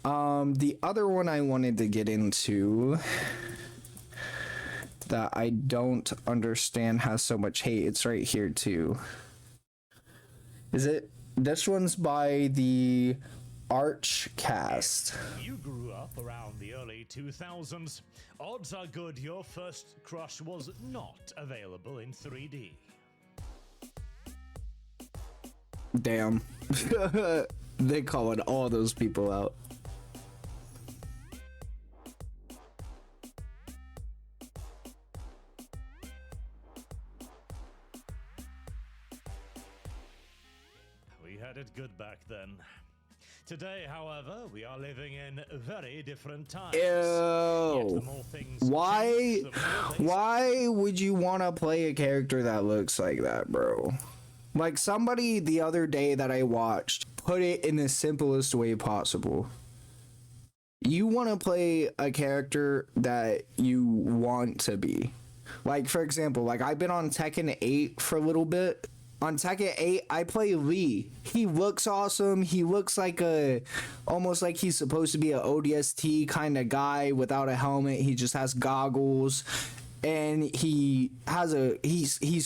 The other one I wanted to get into that I don't understand has so much hate. It's right here too. Is it? This one's by the TheArchCast. You grew up around the early 2000s. Odds are good your first crush was not available in 3D. Damn. They calling all those people out. We had it good back then. Today, however, we are living in very different times. Ew. Why? Why would you want to play a character that looks like that, bro? Like, somebody the other day that I watched put it in the simplest way possible. You want to play a character that you want to be. Like, for example, like I've been on Tekken 8 for a little bit. On Tekken 8, I play Lee. He looks awesome. He looks like almost like he's supposed to be an ODST kind of guy without a helmet. He just has goggles. And he's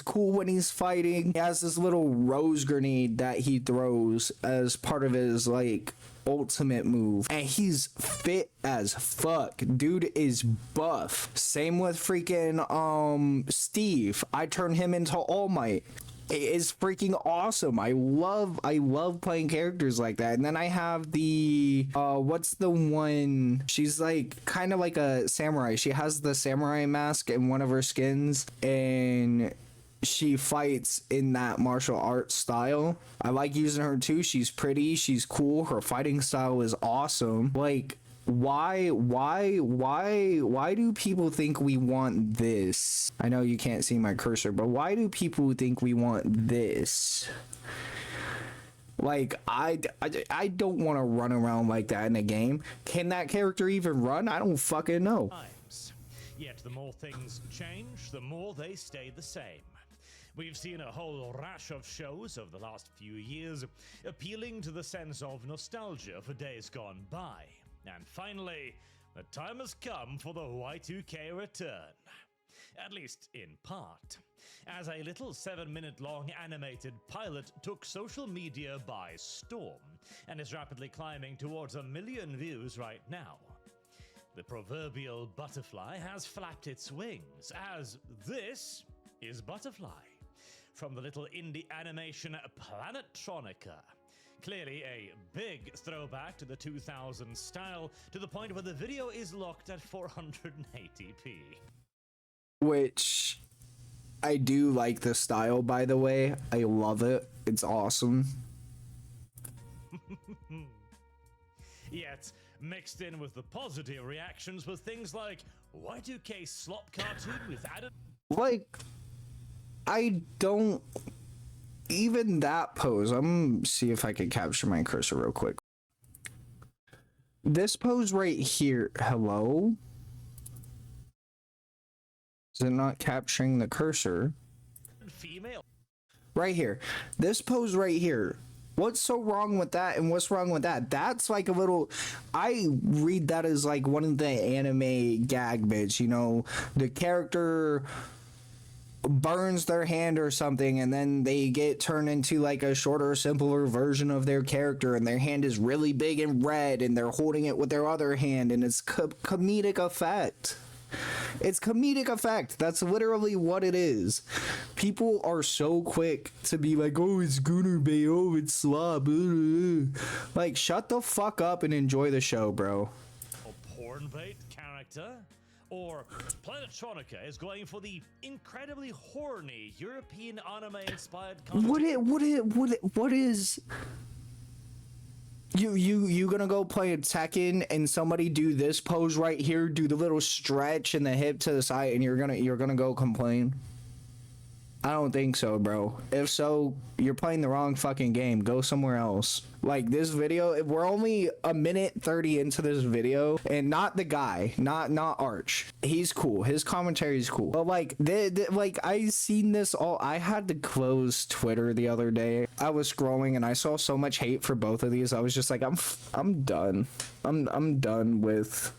cool when he's fighting. He has this little rose grenade that he throws as part of his, like, ultimate move. And he's fit as fuck. Dude is buff. Same with freaking, Steve. I turn him into All Might. It is freaking awesome. I love playing characters like that. And then I have the what's the one? She's like kind of like a samurai. She has the samurai mask in one of her skins, and she fights in that martial arts style. I like using her too. She's pretty, she's cool, her fighting style is awesome. Like, why do people think we want this? I know you can't see my cursor, but why do people think we want this? Like, I don't want to run around like that in a game. Can that character even run? I don't fucking know. Yet the more things change, the more they stay the same. We've seen a whole rash of shows over the last few years appealing to the sense of nostalgia for days gone by. And finally, the time has come for the Y2K return. At least in part. As a little 7-minute long animated pilot took social media by storm and is rapidly climbing towards 1 million views right now. The proverbial butterfly has flapped its wings, as this is Butterfly, from the little indie animation Planetronica. Clearly a big throwback to the 2000s style, to the point where the video is locked at 480p. Which, I do like the style, by the way. I love it. It's awesome. Yet, mixed in with the positive reactions were things like Y2K slop cartoon with added... Like, I don't... Even that pose, I'm gonna see if I can capture my cursor real quick. This pose right here, hello? Is it not capturing the cursor? Female. Right here. This pose right here. What's so wrong with that and what's wrong with that? That's like a little... I read that as like one of the anime gag bits, you know? The character burns their hand or something, and then they get turned into like a shorter, simpler version of their character, and their hand is really big and red, and they're holding it with their other hand, and it's comedic effect. It's comedic effect. That's literally what it is. People are so quick to be like, oh, it's Gunner Bay, oh, it's slob. Like, shut the fuck up and enjoy the show, bro. A porn bait character? Or Planetronica is going for the incredibly horny European anime-inspired content. What is... You gonna go play a Tekken and somebody do this pose right here, do the little stretch and the hip to the side, and you're gonna go complain? I don't think so, bro. If so, you're playing the wrong fucking game. Go somewhere else. Like this video, we're only a minute 30 into this video, and not the guy, not Arch. He's cool. His commentary is cool. But like, like I seen this all. I had to close Twitter the other day. I was scrolling and I saw so much hate for both of these. I was just like, I'm done. I'm done with.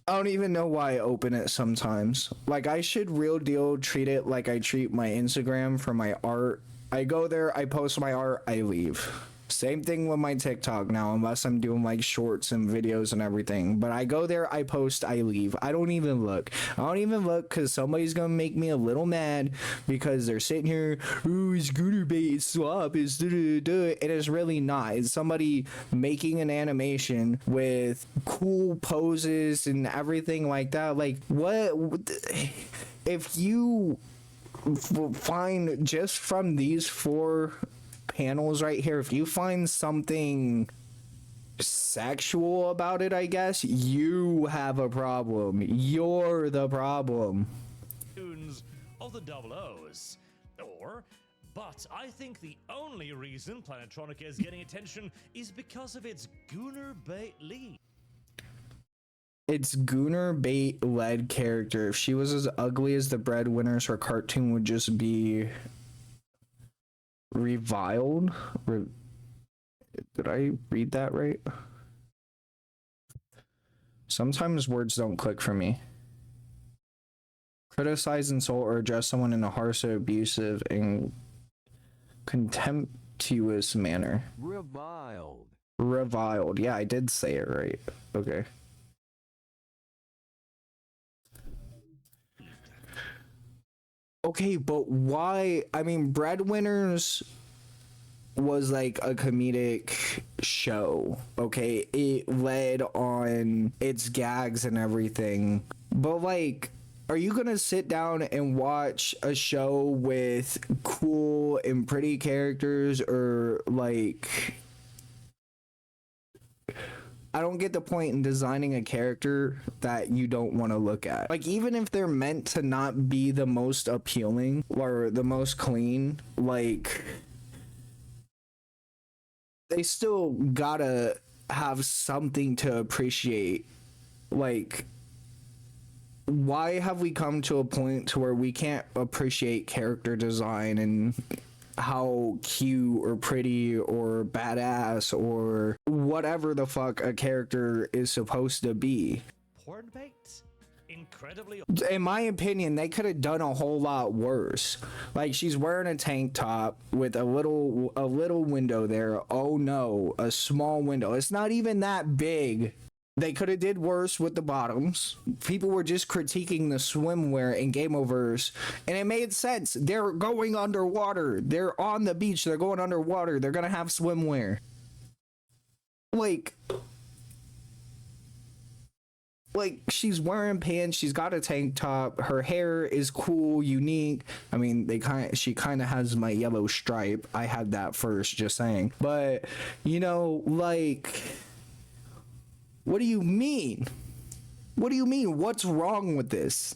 I don't even know why I open it sometimes. Like, I should real deal treat it like I treat my Instagram for my art. I go there, I post my art, I leave. Same thing with my TikTok now, unless I'm doing like shorts and videos and everything. But I go there, I post, I leave. I don't even look. I don't even look because somebody's gonna make me a little mad because they're sitting here, ooh, it's gooner bait, it's swap, it's da-da-da-da. And it's really not. It's somebody making an animation with cool poses and everything like that. Like, what? If you find just from these 4 panels right here, if you find something sexual about it, I guess you have a problem. You're the problem. Of the double O's. But I think the only reason Planetronica is getting attention is because of its Gooner Bait lead. It's Gooner Bait led character. If she was as ugly as the breadwinners, her cartoon would just be reviled. Did I read that right? Sometimes words don't click for me. Criticize, insult, or address someone in a harsh, abusive, and contemptuous manner. Reviled. Reviled. Yeah, I did say it right. Okay. Okay, but why? I mean, Breadwinners was like a comedic show, okay? It led on its gags and everything. But like, are you gonna sit down and watch a show with cool and pretty characters, or like, I don't get the point in designing a character that you don't want to look at. Like, even if they're meant to not be the most appealing or the most clean, like, they still gotta have something to appreciate. Like, why have we come to a point to where we can't appreciate character design and how cute or pretty or badass or whatever the fuck a character is supposed to be? Porn bait? Incredibly. In my opinion, they could have done a whole lot worse. Like, she's wearing a tank top with a little window there. Oh no, a small window. It's not even that big. They could have did worse with the bottoms. People were just critiquing the swimwear in Game Overs, and it made sense. They're going underwater. They're on the beach. They're going underwater. They're gonna have swimwear. Like she's wearing pants. She's got a tank top. Her hair is cool, unique. I mean, she kind of has my yellow stripe. I had that first, just saying. But you know, like, what do you mean? What do you mean? What's wrong with this?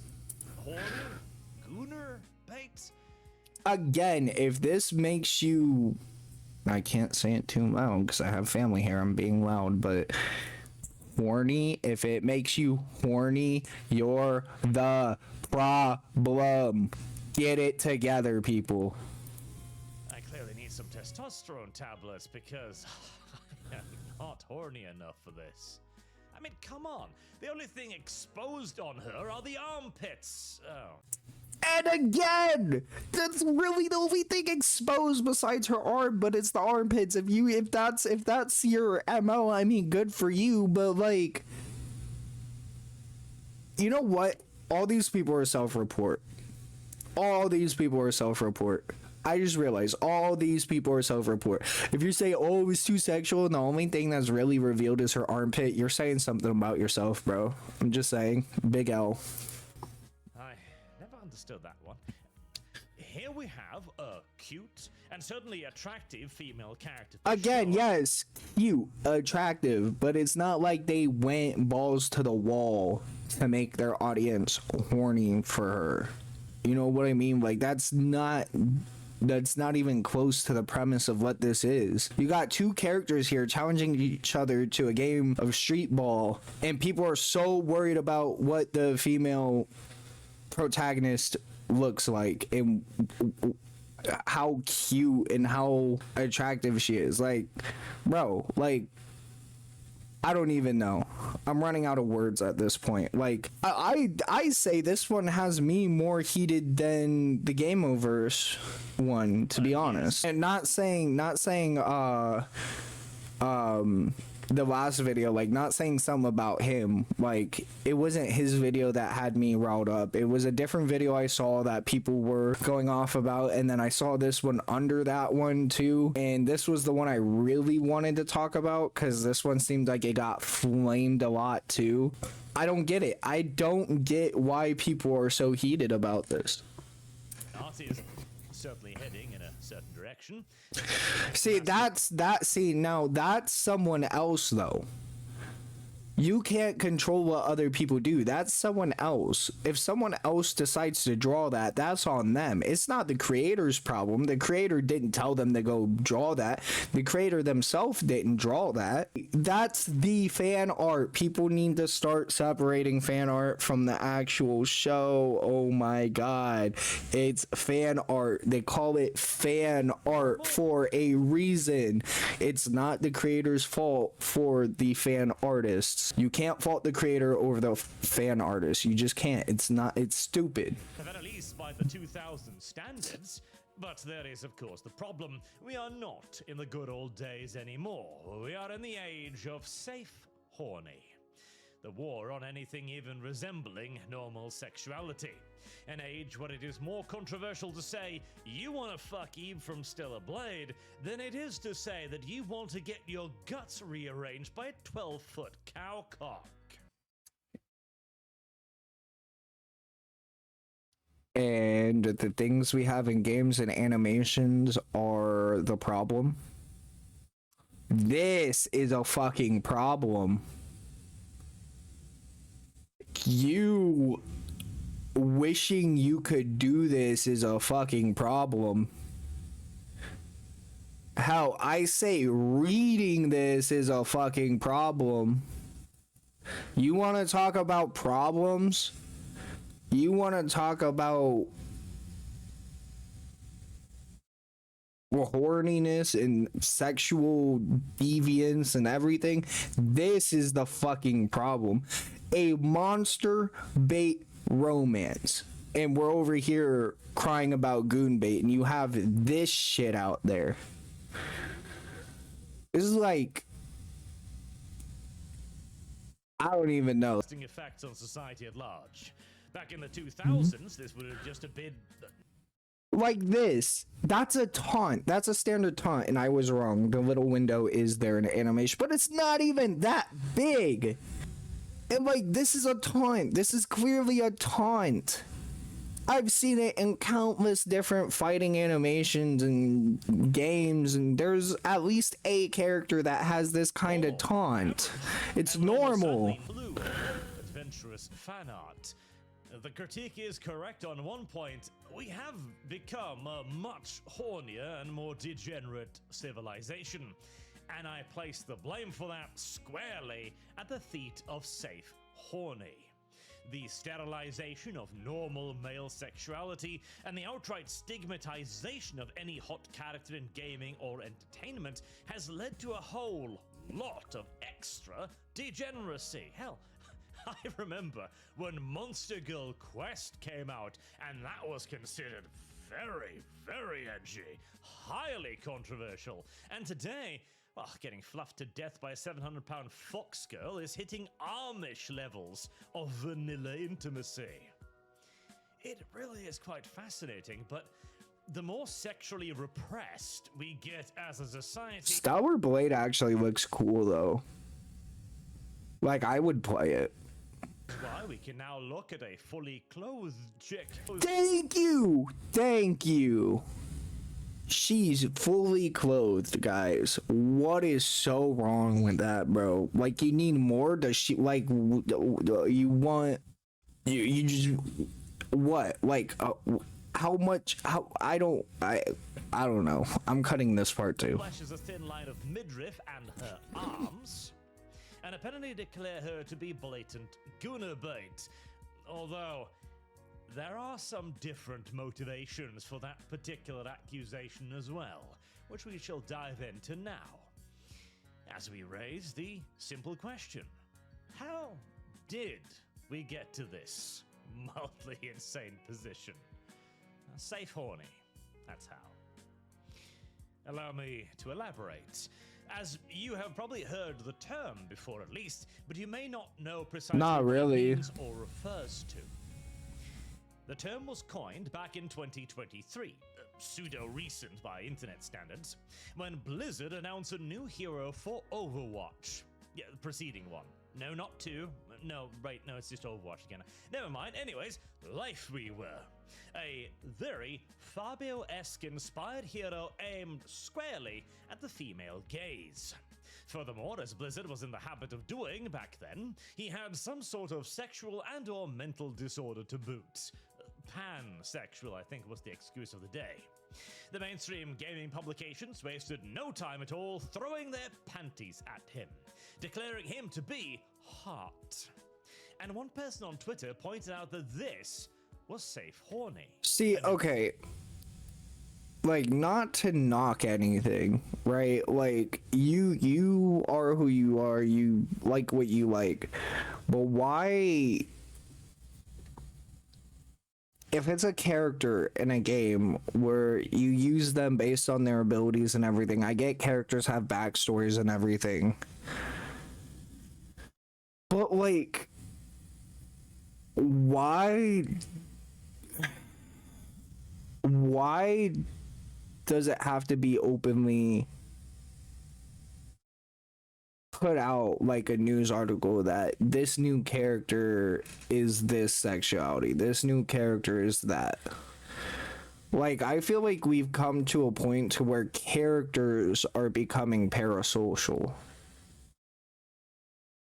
Gooner bait? Again, if this makes you... I can't say it too loud because I have family here. I'm being loud, but... horny, if it makes you horny, you're the problem. Get it together, people. I clearly need some testosterone tablets because I'm not horny enough for this. I mean, come on. The only thing exposed on her are the armpits. Oh. And again, that's really the only thing exposed besides her arm, but it's the armpits. If that's your MO, I mean, good for you, but like, you know what? All these people are self-report. All these people are self-report. I just realized all these people are self-report. If you say, oh, it was too sexual, and the only thing that's really revealed is her armpit, you're saying something about yourself, bro. I'm just saying. Big L. I never understood that one. Here we have a cute and certainly attractive female character. Again, yes, cute, attractive, but it's not like they went balls to the wall to make their audience horny for her. You know what I mean? Like, that's not even close to the premise of what this is. You got two characters here challenging each other to a game of street ball, and people are so worried about what the female protagonist looks like and how cute and how attractive she is. Like, bro, like, I don't even know. I'm running out of words at this point. Like, I say this one has me more heated than the Game Overs one, to be honest. And not saying the last video, like, not saying something about him. Like, it wasn't his video that had me riled up. It was a different video I saw that people were going off about, and then I saw this one under that one too, and this was the one I really wanted to talk about because this one seemed like it got flamed a lot too. I don't get it. I don't get why people are so heated about this. Art is certainly heading in a certain direction. See, now that's someone else though. You can't control what other people do. That's someone else. If someone else decides to draw that, that's on them. It's not the creator's problem. The creator didn't tell them to go draw that. The creator themselves didn't draw that. That's the fan art. People need to start separating fan art from the actual show. Oh my god. It's fan art. They call it fan art for a reason. It's not the creator's fault for the fan artists. You can't fault the creator over the fan artist. You just can't. It's stupid. At least by the 2000 standards. But there is, of course, the problem. We are not in the good old days anymore. We are in the age of safe horny. The war on anything even resembling normal sexuality. An age where it is more controversial to say you want to fuck Eve from Stella Blade than it is to say that you want to get your guts rearranged by a 12-foot cow cock. And the things we have in games and animations are the problem. This is a fucking problem. You wishing you could do this is a fucking problem. Hell, I say reading this is a fucking problem. You want to talk about problems? You want to talk about horniness and sexual deviance and everything? This is the fucking problem. A monster bait romance, and we're over here crying about goon bait, and you have this shit out there. This is like, I don't even know. Effects on society at large. Back in the 2000s, this would have just been like this. That's a taunt. That's a standard taunt, and I was wrong. The little window is there in the animation, but it's not even that big. And like, this is a taunt. This is clearly a taunt. I've seen it in countless different fighting animations and games, and there's at least a character that has this kind of taunt. It's normal. Adventurous fan art. The critique is correct on one point. We have become a much hornier and more degenerate civilization. And I place the blame for that squarely at the feet of safe horny. The sterilization of normal male sexuality and the outright stigmatization of any hot character in gaming or entertainment has led to a whole lot of extra degeneracy. Hell, I remember when Monster Girl Quest came out, and that was considered very, very edgy, highly controversial. And today, well, getting fluffed to death by a 700-pound fox girl is hitting Amish levels of vanilla intimacy. It really is quite fascinating, but the more sexually repressed we get as a society... Stellar Blade actually looks cool, though. Like, I would play it. Why we can now look at a fully clothed chick. Thank you! Thank you! She's fully clothed, guys. What is so wrong with that, bro? Like, you need more? Does she, like, you want... You just... what? Like, how much? How? I don't know. I'm cutting this part too. Flashes a thin line of midriff and her arms, and apparently declare her to be blatant gooner bait. Although, there are some different motivations for that particular accusation as well, which we shall dive into now, as we raise the simple question: how did we get to this mildly insane position? Safe horny, that's how. Allow me to elaborate, as you have probably heard the term before at least, but you may not know precisely Not really. what it means or refers to. The term was coined back in 2023, pseudo-recent by internet standards, when Blizzard announced a new hero for Overwatch. Yeah, the preceding one. No, not 2. No, right, no, it's just Overwatch again. Never mind. Anyways, Life We Were. A very Fabio-esque inspired hero aimed squarely at the female gaze. Furthermore, as Blizzard was in the habit of doing back then, he had some sort of sexual and or mental disorder to boot. Pansexual, I think, was the excuse of the day. The mainstream gaming publications wasted no time at all throwing their panties at him, declaring him to be hot. And one person on Twitter pointed out that this was safe horny. See, okay. Like, not to knock anything, right? Like, you are who you are, you like what you like. But why, if it's a character in a game where you use them based on their abilities and everything, I get characters have backstories and everything. But, like, why does it have to be openly put out, like a news article, that this new character is this sexuality, this new character is that? Like, I feel like we've come to a point to where characters are becoming parasocial.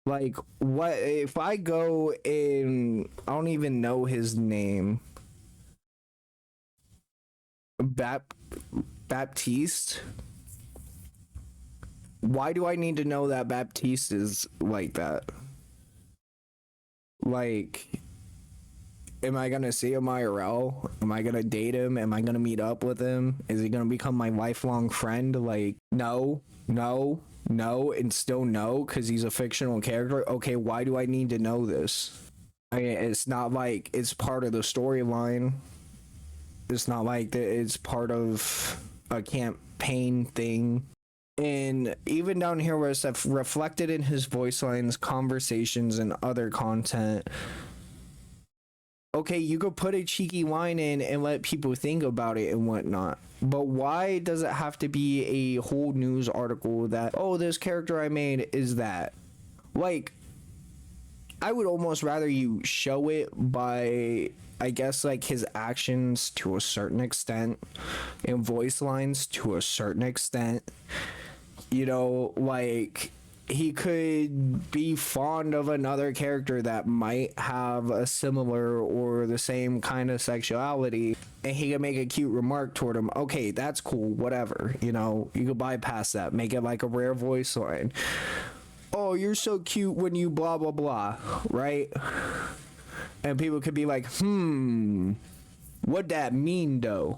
Like, what if I go in, I don't even know his name, Baptiste? Why do I need to know that Baptiste is like that? Like, am I gonna see him IRL? Am I gonna date him? Am I gonna meet up with him? Is he gonna become my lifelong friend? Like, no, and still no, because he's a fictional character. Okay, why do I need to know this? I mean, it's not like it's part of the storyline. It's not like that it's part of a campaign thing. And even down here where it's reflected in his voice lines, conversations, and other content. Okay, you could put a cheeky line in and let people think about it and whatnot. But why does it have to be a whole news article that, oh, this character I made is that? Like, I would almost rather you show it by, I guess, like his actions to a certain extent and voice lines to a certain extent. You know, like, he could be fond of another character that might have a similar or the same kind of sexuality, and he could make a cute remark toward him. Okay, that's cool, whatever. You know, you could bypass that, make it like a rare voice line. Oh, you're so cute when you blah blah blah, right? And people could be like, what that mean though?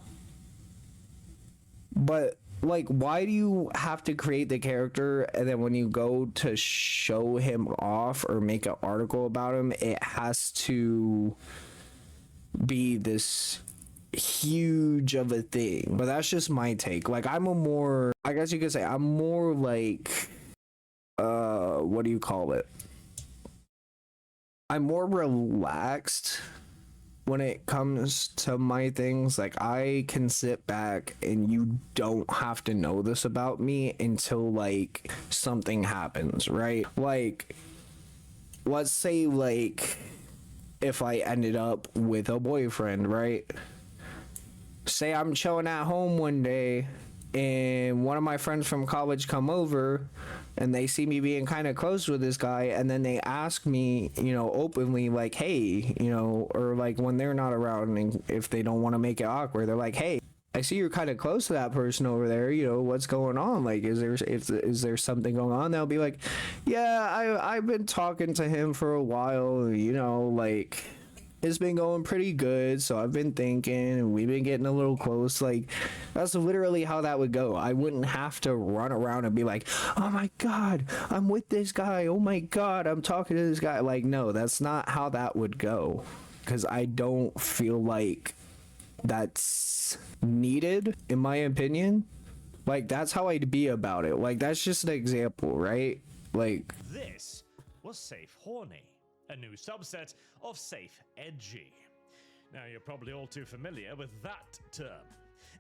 But, like, why do you have to create the character and then when you go to show him off or make an article about him, it has to be this huge of a thing? But that's just my take. Like, I guess you could say I'm more like, what do you call it? I'm more relaxed when it comes to my things. Like, I can sit back and you don't have to know this about me until, like, something happens, right? Like, let's say, like, if I ended up with a boyfriend, right? Say I'm chilling at home one day and one of my friends from college come over and they see me being kind of close with this guy, and then they ask me, you know, openly, like, hey, you know, or like when they're not around, and if they don't want to make it awkward, they're like, hey, I see you're kind of close to that person over there, you know, what's going on? Like, is there something going on? They'll be like, yeah, I've been talking to him for a while, you know, like, it's been going pretty good, so I've been thinking, and we've been getting a little close. Like, that's literally how that would go. I wouldn't have to run around and be like, oh my god, I'm with this guy, oh my god, I'm talking to this guy. Like, no, that's not how that would go, because I don't feel like that's needed, in my opinion. Like, that's how I'd be about it. Like, that's just an example, right? Like, This was Safe Horny, a new subset of Safe Edgy. Now, you're probably all too familiar with that term.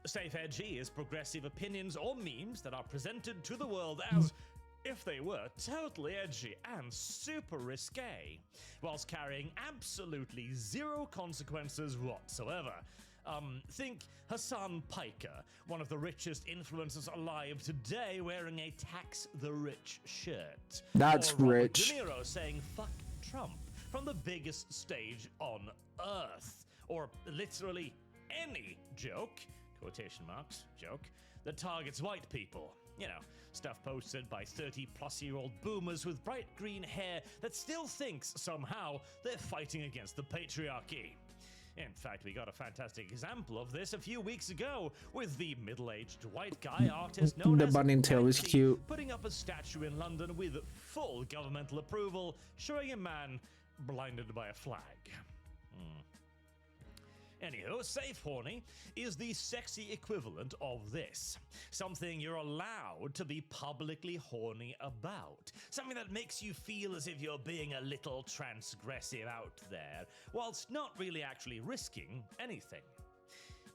Safe Edgy is progressive opinions or memes that are presented to the world as if they were totally edgy and super risque, whilst carrying absolutely zero consequences whatsoever. Think Hassan Piker, one of the richest influencers alive today, wearing a Tax the Rich shirt. That's or Robert rich. De Niro saying "fuck Trump" from the biggest stage on earth. Or literally any joke, quotation marks, joke, that targets white people. You know, stuff posted by 30-plus-year-old boomers with bright green hair that still thinks somehow they're fighting against the patriarchy. In fact, we got a fantastic example of this a few weeks ago with the middle-aged white guy artist known the as bunny tail was Banksy cute. putting up a statue in London with full governmental approval, showing a man blinded by a flag. Anywho, Safe Horny is the sexy equivalent of this. Something you're allowed to be publicly horny about. Something that makes you feel as if you're being a little transgressive out there, whilst not really actually risking anything.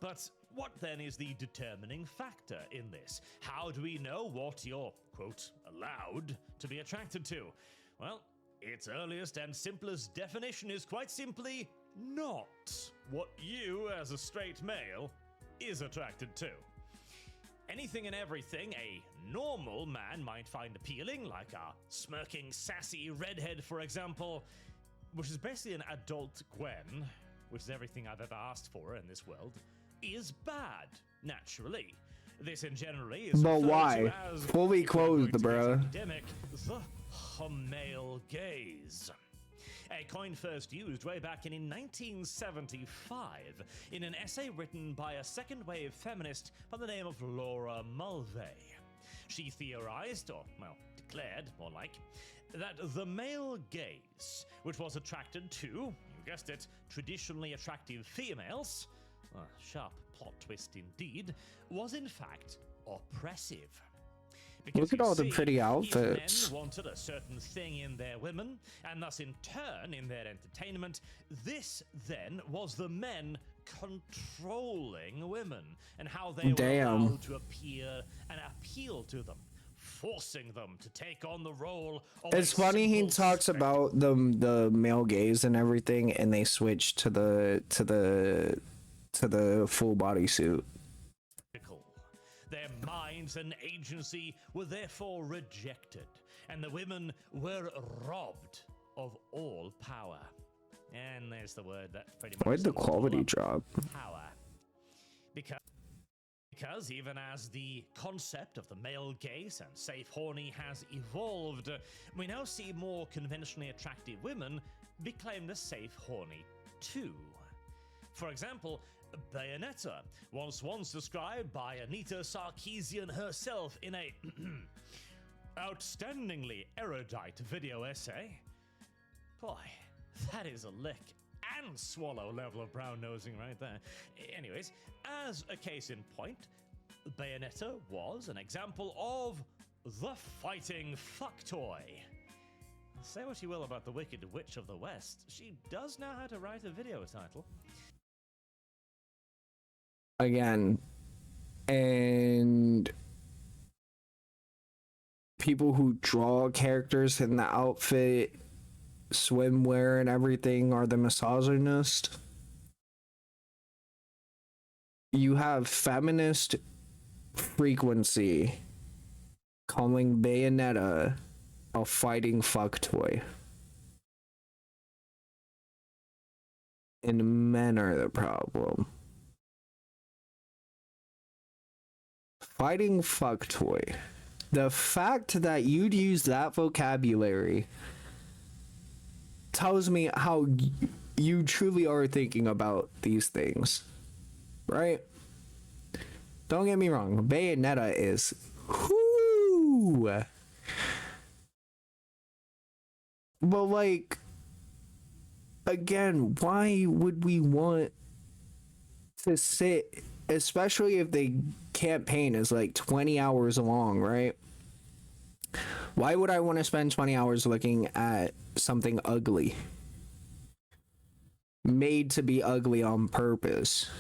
But what then is the determining factor in this? How do we know what you're, quote, allowed to be attracted to? Well, its earliest and simplest definition is quite simply not what you, as a straight male, is attracted to. Anything and everything a normal man might find appealing, like a smirking, sassy redhead, for example, which is basically an adult Gwen, which is everything I've ever asked for in this world, is bad, naturally. This in generally is but referred why? to as, Fully if we're going clothed, to get bruh. academic, the male gaze. A coin first used way back in 1975 in an essay written by a second-wave feminist by the name of Laura Mulvey. She theorized, or, well, declared, more like, that the male gaze, which was attracted to, you guessed it, traditionally attractive females, a sharp plot twist indeed, was in fact oppressive. Because Look at all the see, pretty if outfits. men wanted a certain thing in their women, and thus in turn in their entertainment, this then was the men controlling women and how they were allowed to appear and appeal to them, forcing them to take on the role of It's a funny he simple talks about the male gaze and everything, and they switch to the full bodysuit. spectacle. Their minds and agency were therefore rejected, and the women were robbed of all power. And there's the word that pretty much Why'd the sums it all quality up. drop? Power. Because even as the concept of the male gaze and safe horny has evolved, we now see more conventionally attractive women be claimed as safe horny too. For example, Bayonetta was once described by Anita Sarkeesian herself in a outstandingly erudite video essay. Boy, that is a lick and swallow level of brown nosing right there. Anyways, as a case in point, Bayonetta was an example of the fighting fuck toy. Say what you will about the Wicked Witch of the West, she does know how to write a video title. Again, and people who draw characters in the outfit, swimwear, and everything are the misogynist. You have feminist frequency calling Bayonetta a fighting fuck toy. And men are the problem. Fighting fuck toy. The fact that you'd use that vocabulary tells me how you truly are thinking about these things, right? Don't get me wrong, Bayonetta is whoo. But like, again, why would we want to sit, especially if the campaign is like 20 hours long, right? Why would I want to spend 20 hours looking at something ugly? Made to be ugly on purpose.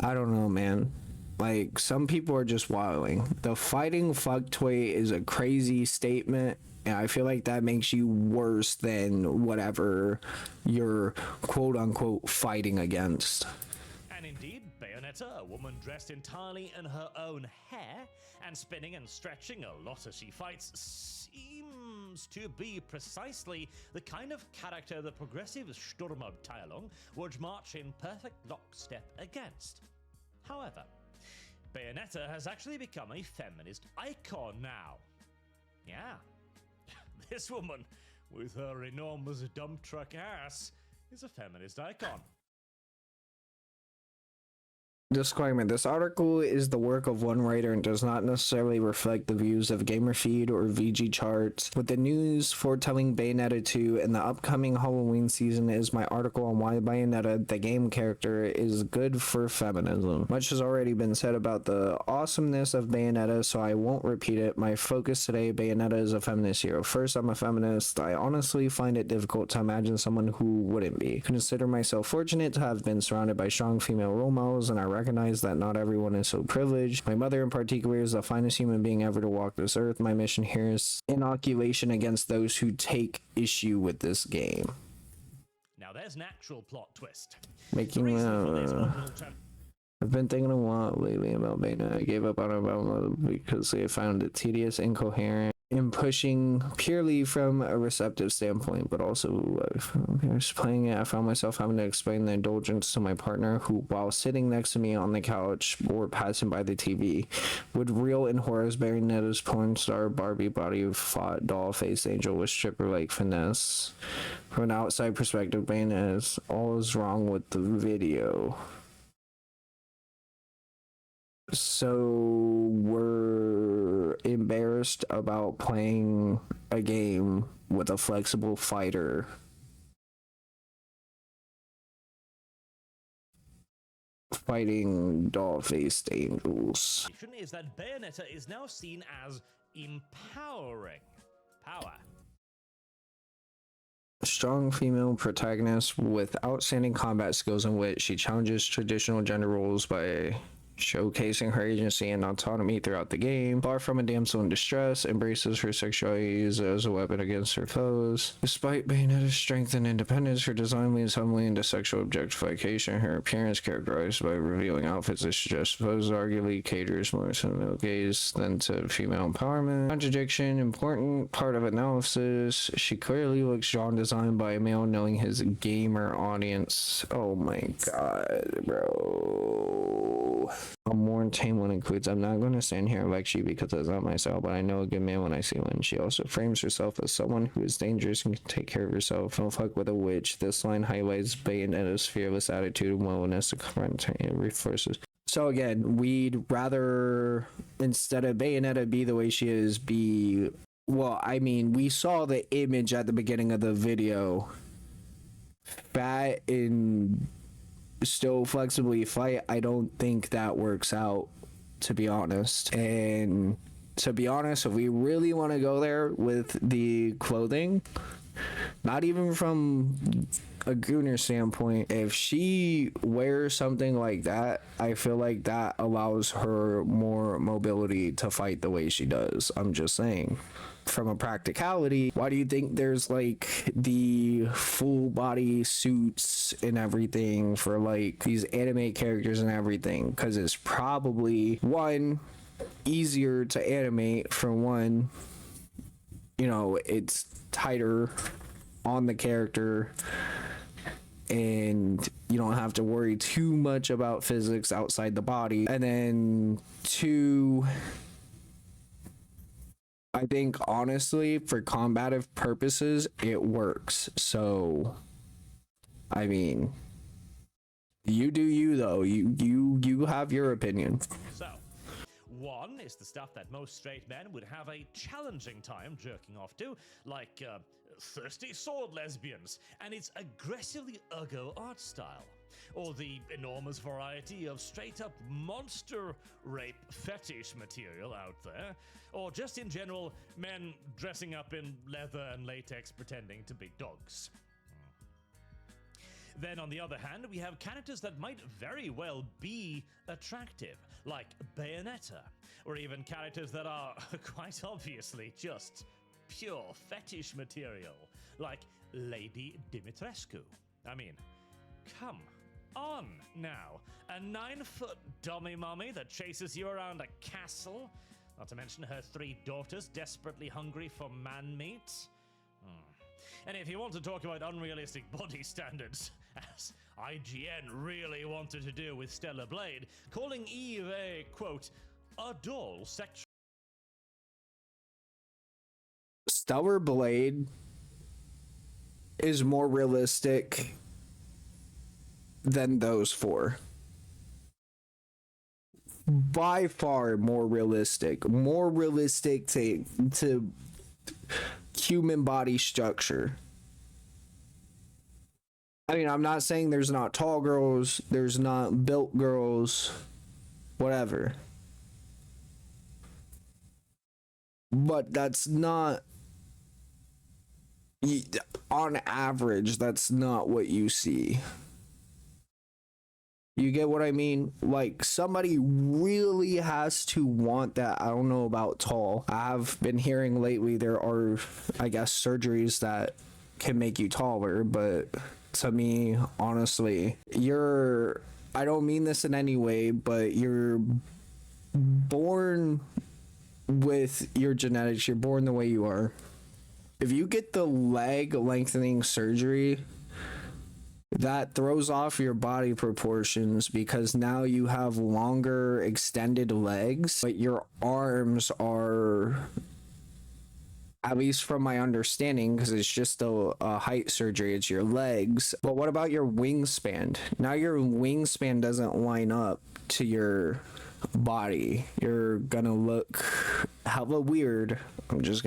I don't know, man. Like, some people are just wilding. The fighting fuck toy is a crazy statement, and I feel like that makes you worse than whatever you're quote unquote fighting against. And indeed, Bayonetta, a woman dressed entirely in her own hair and spinning and stretching a lot as she fights, seems to be precisely the kind of character the progressive Sturmabteilung would march in perfect lockstep against. However, Bayonetta has actually become a feminist icon now. Yeah, this woman, with her enormous dump truck ass, is a feminist icon. Disclaimer, this article is the work of one writer and does not necessarily reflect the views of GamerFeed or VG Charts. With the news foretelling Bayonetta 2 and the upcoming Halloween season is my article on why Bayonetta, the game character, is good for feminism. Much has already been said about the awesomeness of Bayonetta, so I won't repeat it. My focus today, Bayonetta is a feminist hero. First, I'm a feminist. I honestly find it difficult to imagine someone who wouldn't be. I consider myself fortunate to have been surrounded by strong female role models, and I recognize that not everyone is so privileged. My mother in particular is the finest human being ever to walk this earth. My mission here is inoculation against those who take issue with this game. Now there's an actual plot twist. I've been thinking a lot lately about Bayonetta. I gave up on it because I found it tedious, incoherent, and pushing purely from a receptive standpoint, but also I was playing it, I found myself having to explain the indulgence to my partner, who, while sitting next to me on the couch or passing by the TV, would reel in horror as Bayonetta's porn star Barbie body fought doll-faced angel with stripper-like finesse. From an outside perspective, Bayonetta is all is wrong with the video. So we're embarrassed about playing a game with a flexible fighter fighting doll-faced angels. Is that Bayonetta is now seen as empowering power. A strong female protagonist with outstanding combat skills and wit, she challenges traditional gender roles by showcasing her agency and autonomy throughout the game. Far from a damsel in distress, embraces her sexuality as a weapon against her foes. Despite Bayonetta's strength and independence, her design leans heavily into sexual objectification. Her appearance, characterized by revealing outfits that suggest poses, arguably caters more to the male gaze than to female empowerment. Contradiction, important part of analysis. She clearly looks drawn designed by a male knowing his gamer audience. Oh my god, bro. I'm more tame when it includes. I'm not going to stand here and lecture you because that's not my style, but I know a good man when I see one. She also frames herself as someone who is dangerous and can take care of herself. Don't fuck with a witch. This line highlights Bayonetta's fearless attitude and willingness to confront forces. So again, we'd rather, instead of Bayonetta be the way she is, be, well, I mean, we saw the image at the beginning of the video. Fat and still flexibly fight. I don't think that works out, to be honest. And to be honest, if we really want to go there with the clothing, not even from a gooner standpoint, if she wears something like that, I feel like that allows her more mobility to fight the way she does. I'm just saying. From a practicality, why do you think there's like the full body suits and everything for like these anime characters and everything? Because it's probably one, easier to animate, for one, you know, it's tighter on the character and you don't have to worry too much about physics outside the body. And then two, I think honestly for combative purposes it works. So I mean, you do you though. You have your opinion. So, one is the stuff that most straight men would have a challenging time jerking off to, like thirsty sword lesbians and its aggressively uggo art style, or the enormous variety of straight-up monster rape fetish material out there, or just in general, men dressing up in leather and latex pretending to be dogs. Then, on the other hand, we have characters that might very well be attractive, like Bayonetta, or even characters that are quite obviously just pure fetish material, like Lady Dimitrescu. I mean, come on now. A 9-foot dummy mummy that chases you around a castle, not to mention her 3 daughters desperately hungry for man meat. And if you want to talk about unrealistic body standards, as IGN really wanted to do with Stellar Blade, calling Eve a, quote, a doll sexual. Stellar Blade is more realistic than those 4. By far more realistic to human body structure. I mean, I'm not saying there's not tall girls, there's not built girls, whatever. But that's not, on average, that's not what you see. You get what I mean? Like, somebody really has to want that. I don't know about tall. I've been hearing lately there are, I guess, surgeries that can make you taller, but to me, honestly, I don't mean this in any way, but you're born with your genetics. You're born the way you are. If you get the leg lengthening surgery, that throws off your body proportions because now you have longer extended legs, but your arms are, at least from my understanding, because it's just a height surgery, it's your legs. But what about your wingspan? Now your wingspan doesn't line up to your body. You're gonna look hella weird. I'm just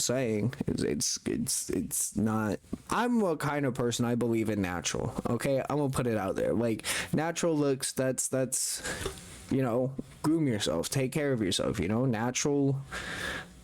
saying, it's not. I'm a kind of person, I believe in natural. Okay, I'm gonna put it out there. Like, natural looks, that's you know, groom yourself, take care of yourself, you know. Natural,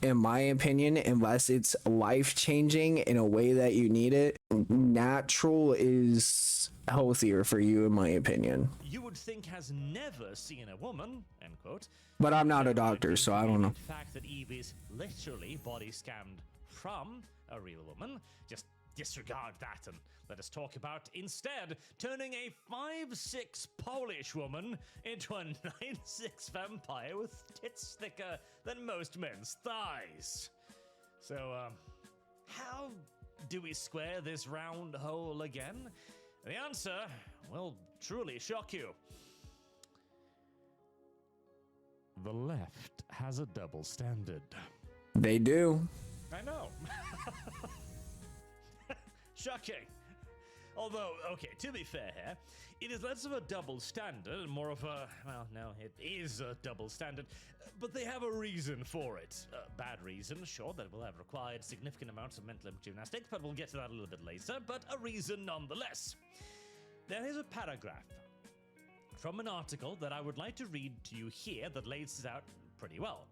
in my opinion, unless it's life-changing in a way that you need it, natural is healthier for you, in my opinion. You would think has never seen a woman, end quote. But I'm not a doctor, so I don't know. The fact that Eve is literally body scanned from a real woman, just disregard that and let us talk about instead turning a 5'6" Polish woman into a 9'6" vampire with tits thicker than most men's thighs. So, how do we square this round hole again? The answer will truly shock you. The left has a double standard. They do. I know. Shocking. Although, okay, to be fair here, it is less of a double standard and more of a, well, no, it is a double standard, but they have a reason for it. Bad reason, sure, that will have required significant amounts of mental gymnastics, but we'll get to that a little bit later, but a reason nonetheless. There is a paragraph from an article that I would like to read to you here that lays it out pretty well.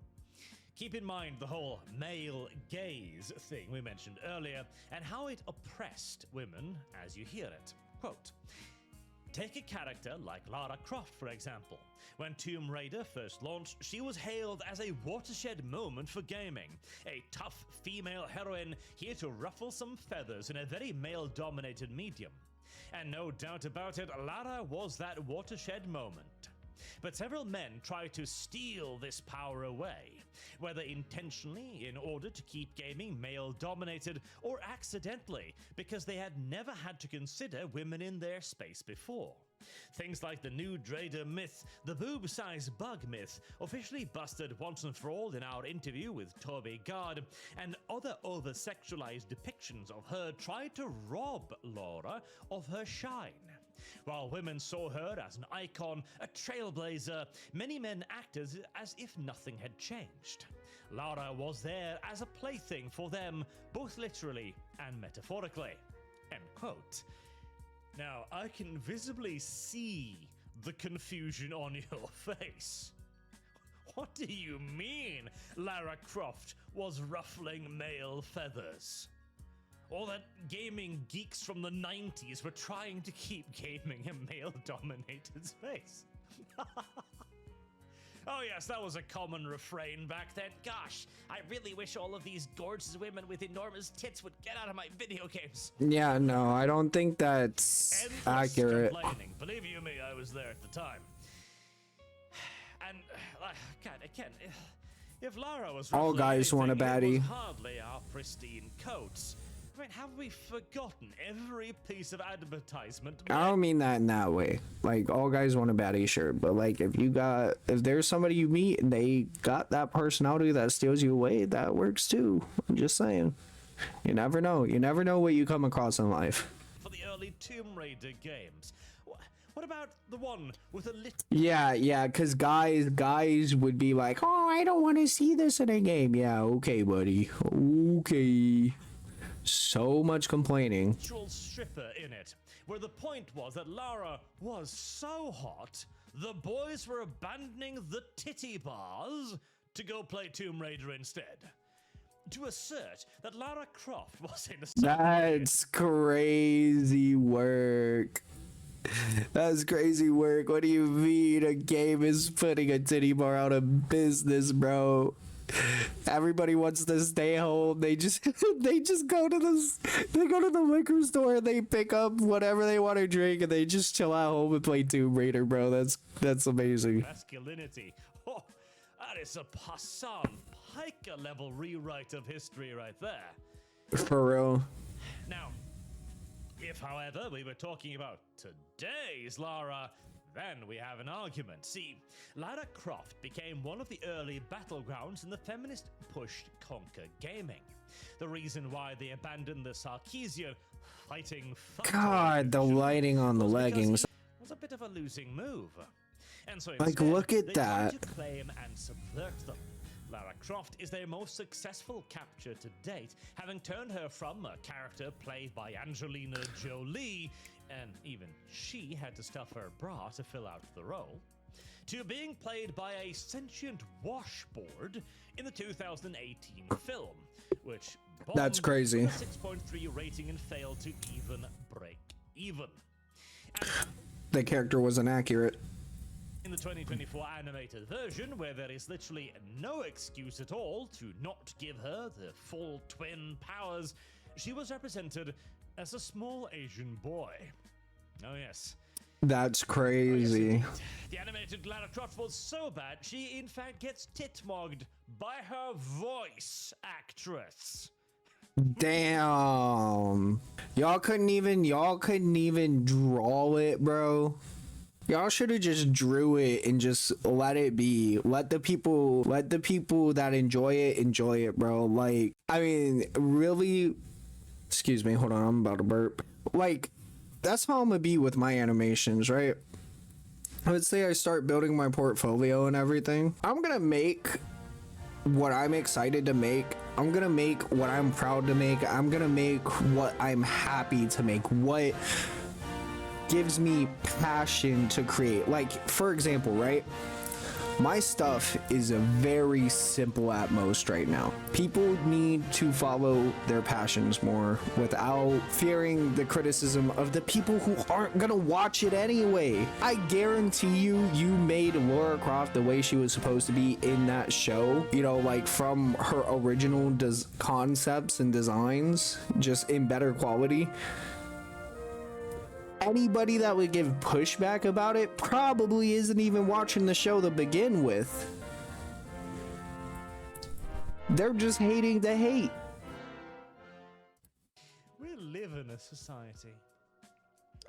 Keep in mind the whole male gaze thing we mentioned earlier and how it oppressed women as you hear it. Quote, take a character like Lara Croft, for example. When Tomb Raider first launched, she was hailed as a watershed moment for gaming. A tough female heroine here to ruffle some feathers in a very male-dominated medium. And no doubt about it, Lara was that watershed moment. But several men tried to steal this power away, whether intentionally in order to keep gaming male-dominated or accidentally because they had never had to consider women in their space before. Things like the nude Raider myth, the boob-sized bug myth, officially busted once and for all in our interview with Toby Gard, and other over-sexualized depictions of her tried to rob Lara of her shine. While women saw her as an icon, a trailblazer, many men acted as if nothing had changed. Lara was there as a plaything for them, both literally and metaphorically. End quote. Now, I can visibly see the confusion on your face. What do you mean Lara Croft was ruffling male feathers? Or that gaming geeks from the 90s were trying to keep gaming a male-dominated space? Oh yes, that was a common refrain back then. Gosh, I really wish all of these gorgeous women with enormous tits would get out of my video games. Yeah, no, I don't think that's accurate. Complaining. Believe you me, I was there at the time. And again, if Lara was all guys want a baddie, it was hardly our pristine coats. I mean, have we forgotten every piece of advertisement? I don't mean that in that way. Like, all guys want a baddie, sure, but like, if there's somebody you meet and they got that personality that steals you away, that works too. I'm just saying. You never know. You never know what you come across in life. For the early Tomb Raider games. What about the one with a little... Yeah, because guys would be like, oh, I don't want to see this in a game. Yeah, okay, buddy. Okay. So much complaining. Stripper in it, where the point was that Lara was so hot, the boys were abandoning the titty bars to go play Tomb Raider instead. To assert that Lara Croft was in a... That's crazy work. That's crazy work. What do you mean a game is putting a titty bar out of business, bro? Everybody wants to stay home. They just go to the liquor store and they pick up whatever they want to drink and they just chill at home and play Tomb Raider, bro. That's amazing. Masculinity. Oh, that is a Hassan Piker level rewrite of history right there. For real. Now, if however we were talking about today's Lara, then we have an argument. See, Lara Croft became one of the early battlegrounds in the feminist push to conquer gaming. The reason why they abandoned the Sarkeesian fighting... God, the lighting on the leggings. Was a bit of a losing move. And so like, look at they that. tried to claim and subvert them. Lara Croft is their most successful capture to date, having turned her from a character played by Angelina Jolie, and even she had to stuff her bra to fill out the role, to being played by a sentient washboard in the 2018 film, which bombed That's crazy. with a 6.3 rating and failed to even break even. And The character wasn't accurate. in the 2024 animated version, where there is literally no excuse at all to not give her the full twin powers, she was represented as a small Asian boy. Oh yes. That's crazy. Oh, yes, the animated Lara Croft was so bad, she in fact gets tit-mogged by her voice actress. Damn. Y'all couldn't even draw it, bro. Y'all should have just drew it and just let it be. Let the people that enjoy it, bro. Like, I mean, really, excuse me, hold on, I'm about to burp. Like, that's how I'm gonna be with my animations, right? I would say I start building my portfolio and everything. I'm gonna make what I'm excited to make. I'm gonna make what I'm proud to make. I'm gonna make what I'm happy to make. What gives me passion to create. Like, for example, right? My stuff is a very simple at most right now. People need to follow their passions more without fearing the criticism of the people who aren't gonna watch it anyway. I guarantee you made Laura Croft the way she was supposed to be in that show, you know, like from her original concepts and designs, just in better quality. Anybody that would give pushback about it probably isn't even watching the show to begin with. They're just hating the hate. We live in a society.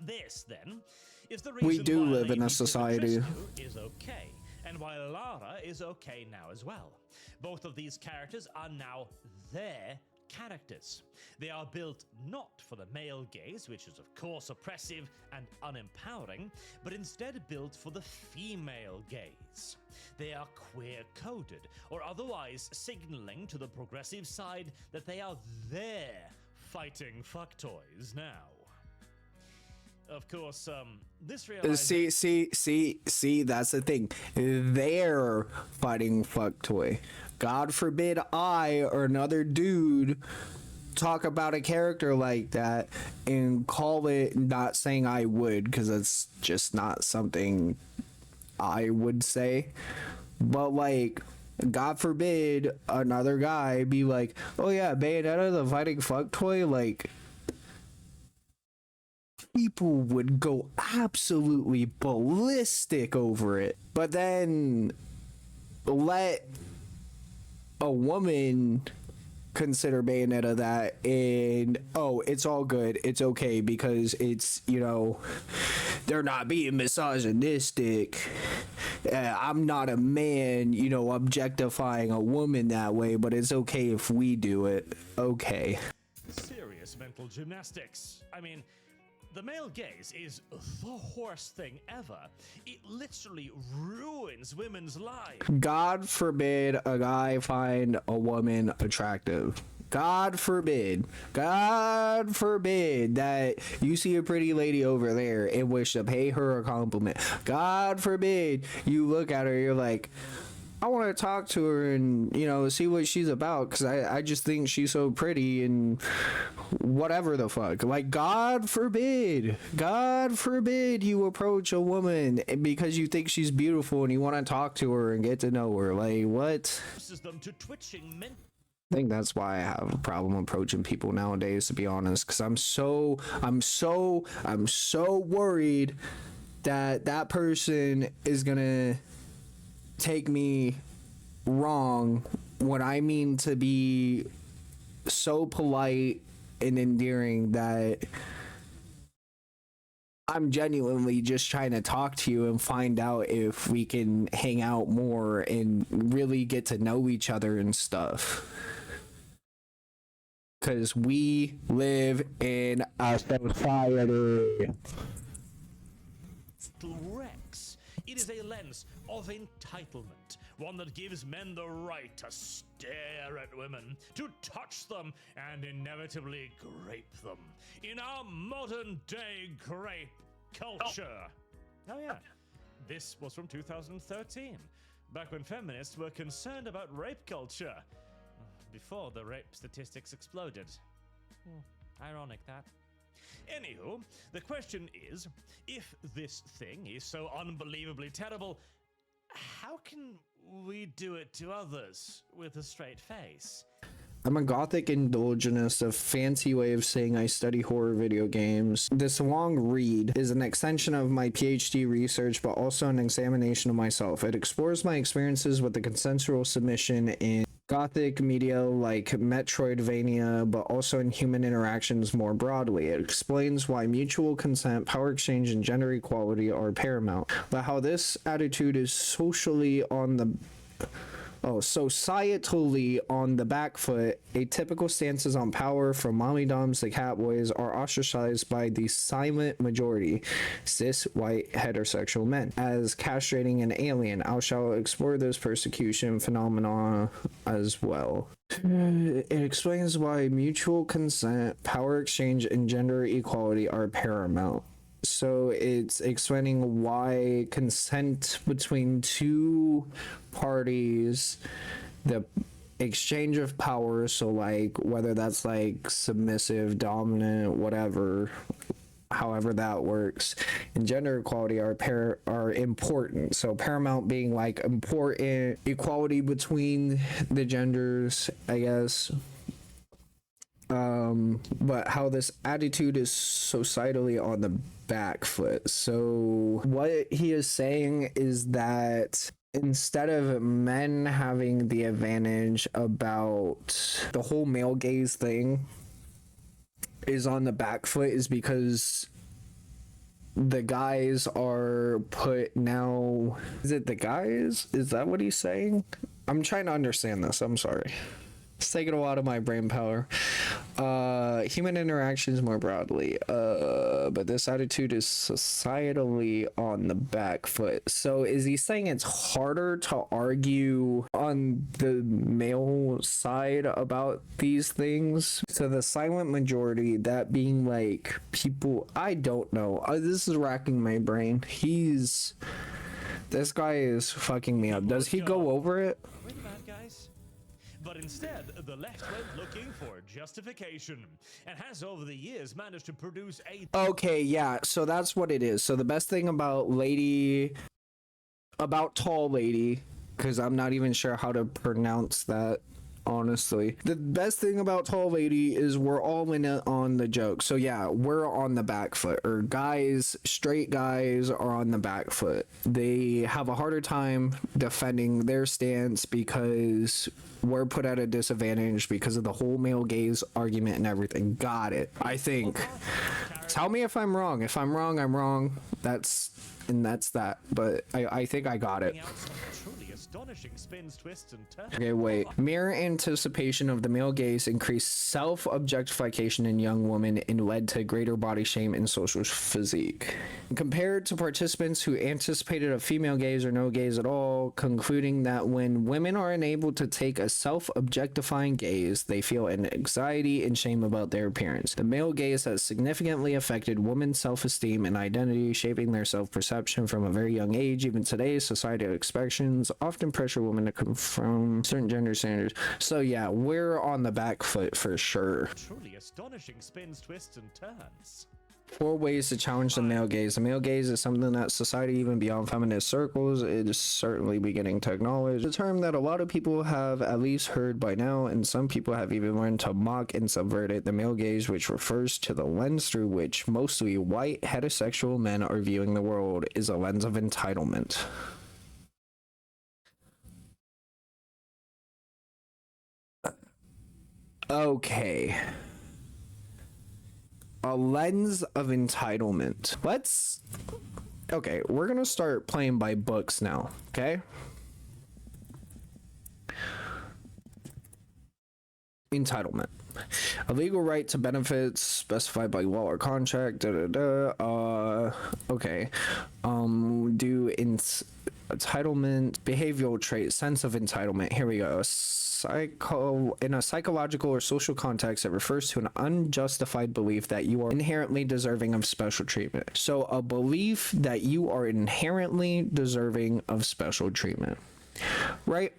This, then, is the reason We do why live in a Lady society. Dimitrescu is okay, and why Lara is okay now as well. Both of these characters are now their characters. They are built not for the male gaze, which is of course oppressive and unempowering, but instead built for the female gaze. They are queer-coded, or otherwise signaling to the progressive side that they are their fighting fucktoys now. Of course, this realization... See, that's the thing. They're fighting fuck toy. God forbid I or another dude talk about a character like that and call it, not saying I would, because that's just not something I would say. But like, God forbid another guy be like, oh yeah, Bayonetta the fighting fuck toy, like... people would go absolutely ballistic over it. But then let a woman consider Bayonetta that, and oh, it's all good, it's okay, because it's, you know, they're not being misogynistic. I'm not a man, you know, objectifying a woman that way, but it's okay if we do it. Okay. Serious mental gymnastics. I mean, the male gaze is the worst thing ever. It literally ruins women's lives. God forbid a guy find a woman attractive. God forbid that you see a pretty lady over there and wish to pay her a compliment. God forbid you look at her, you're like, I want to talk to her and, you know, see what she's about, because I just think she's so pretty and whatever the fuck. Like, God forbid you approach a woman because you think she's beautiful and you want to talk to her and get to know her. Like, what? Them to twitching men. I think that's why I have a problem approaching people nowadays, to be honest, because I'm so worried that that person is gonna take me wrong when I mean to be so polite and endearing that I'm genuinely just trying to talk to you and find out if we can hang out more and really get to know each other and stuff. Because we live in a society. Rex. It is a lens of entitlement, one that gives men the right to stare at women, to touch them, and inevitably grape them. In our modern day grape culture. Oh yeah, this was from 2013, back when feminists were concerned about rape culture, before the rape statistics exploded. Ironic that. Anywho, the question is, if this thing is so unbelievably terrible, how can we do it to others with a straight face? I'm a gothic indulgenist, a fancy way of saying I study horror video games. This long read is an extension of my PhD research, but also an examination of myself. It explores my experiences with the consensual submission in gothic media like Metroidvania, but also in human interactions more broadly. It explains why mutual consent, power exchange, and gender equality are paramount, but how this attitude is societally on the back foot. Atypical stances on power, from mommy doms to catboys, are ostracized by the silent majority, cis, white, heterosexual men, as castrating and alien. I shall explore this persecution phenomena as well. It explains why mutual consent, power exchange, and gender equality are paramount. So it's explaining why consent between two parties, the exchange of power, so like whether that's like submissive, dominant, whatever, however that works, and gender equality are important. So paramount being like important, equality between the genders, I guess. But how this attitude is societally on the back foot. So what he is saying is that instead of men having the advantage about the whole male gaze thing is on the back foot is because the guys are put now. Is it the guys? Is that what he's saying? I'm trying to understand this. I'm sorry. It's taking a lot of my brain power. Human interactions more broadly. But this attitude is societally on the back foot. So is he saying it's harder to argue on the male side about these things? So the silent majority, that being like people, I don't know. This is racking my brain. This guy is fucking me up. Does he go over it? We're the bad guys. But instead, the left went looking for justification and has over the years managed to produce a... Okay, yeah, so that's what it is. So the best thing about tall lady, because I'm not even sure how to pronounce that, honestly. The best thing about tall lady is we're all in it on the joke. So yeah, we're on the back foot, or guys, straight guys are on the back foot. They have a harder time defending their stance because we're put at a disadvantage because of the whole male gaze argument and everything. Got it. I think. Tell me if I'm wrong. If I'm wrong, I'm wrong. That's that. But I think I got it. Astonishing spins, twists, and turns. Okay, wait. Mere anticipation of the male gaze increased self-objectification in young women and led to greater body shame and social physique. Compared to participants who anticipated a female gaze or no gaze at all, concluding that when women are unable to take a self-objectifying gaze, they feel an anxiety and shame about their appearance. The male gaze has significantly affected women's self-esteem and identity, shaping their self-perception from a very young age. Even today, societal expectations often pressure women to conform certain gender standards. So yeah, we're on the back foot for sure. Truly astonishing spins, twists, and turns. 4 ways to challenge the male gaze. The male gaze is something that society, even beyond feminist circles, is certainly beginning to acknowledge. A term that a lot of people have at least heard by now, and some people have even learned to mock and subvert it. The male gaze, which refers to the lens through which mostly white heterosexual men are viewing the world, is a lens of entitlement. Okay. A lens of entitlement. Okay, we're gonna start playing by books now, okay? Entitlement. A legal right to benefits specified by law or contract. Okay. Entitlement, behavioral trait, sense of entitlement. Here we go. In a psychological or social context, it refers to an unjustified belief that you are inherently deserving of special treatment. So a belief that you are inherently deserving of special treatment, right?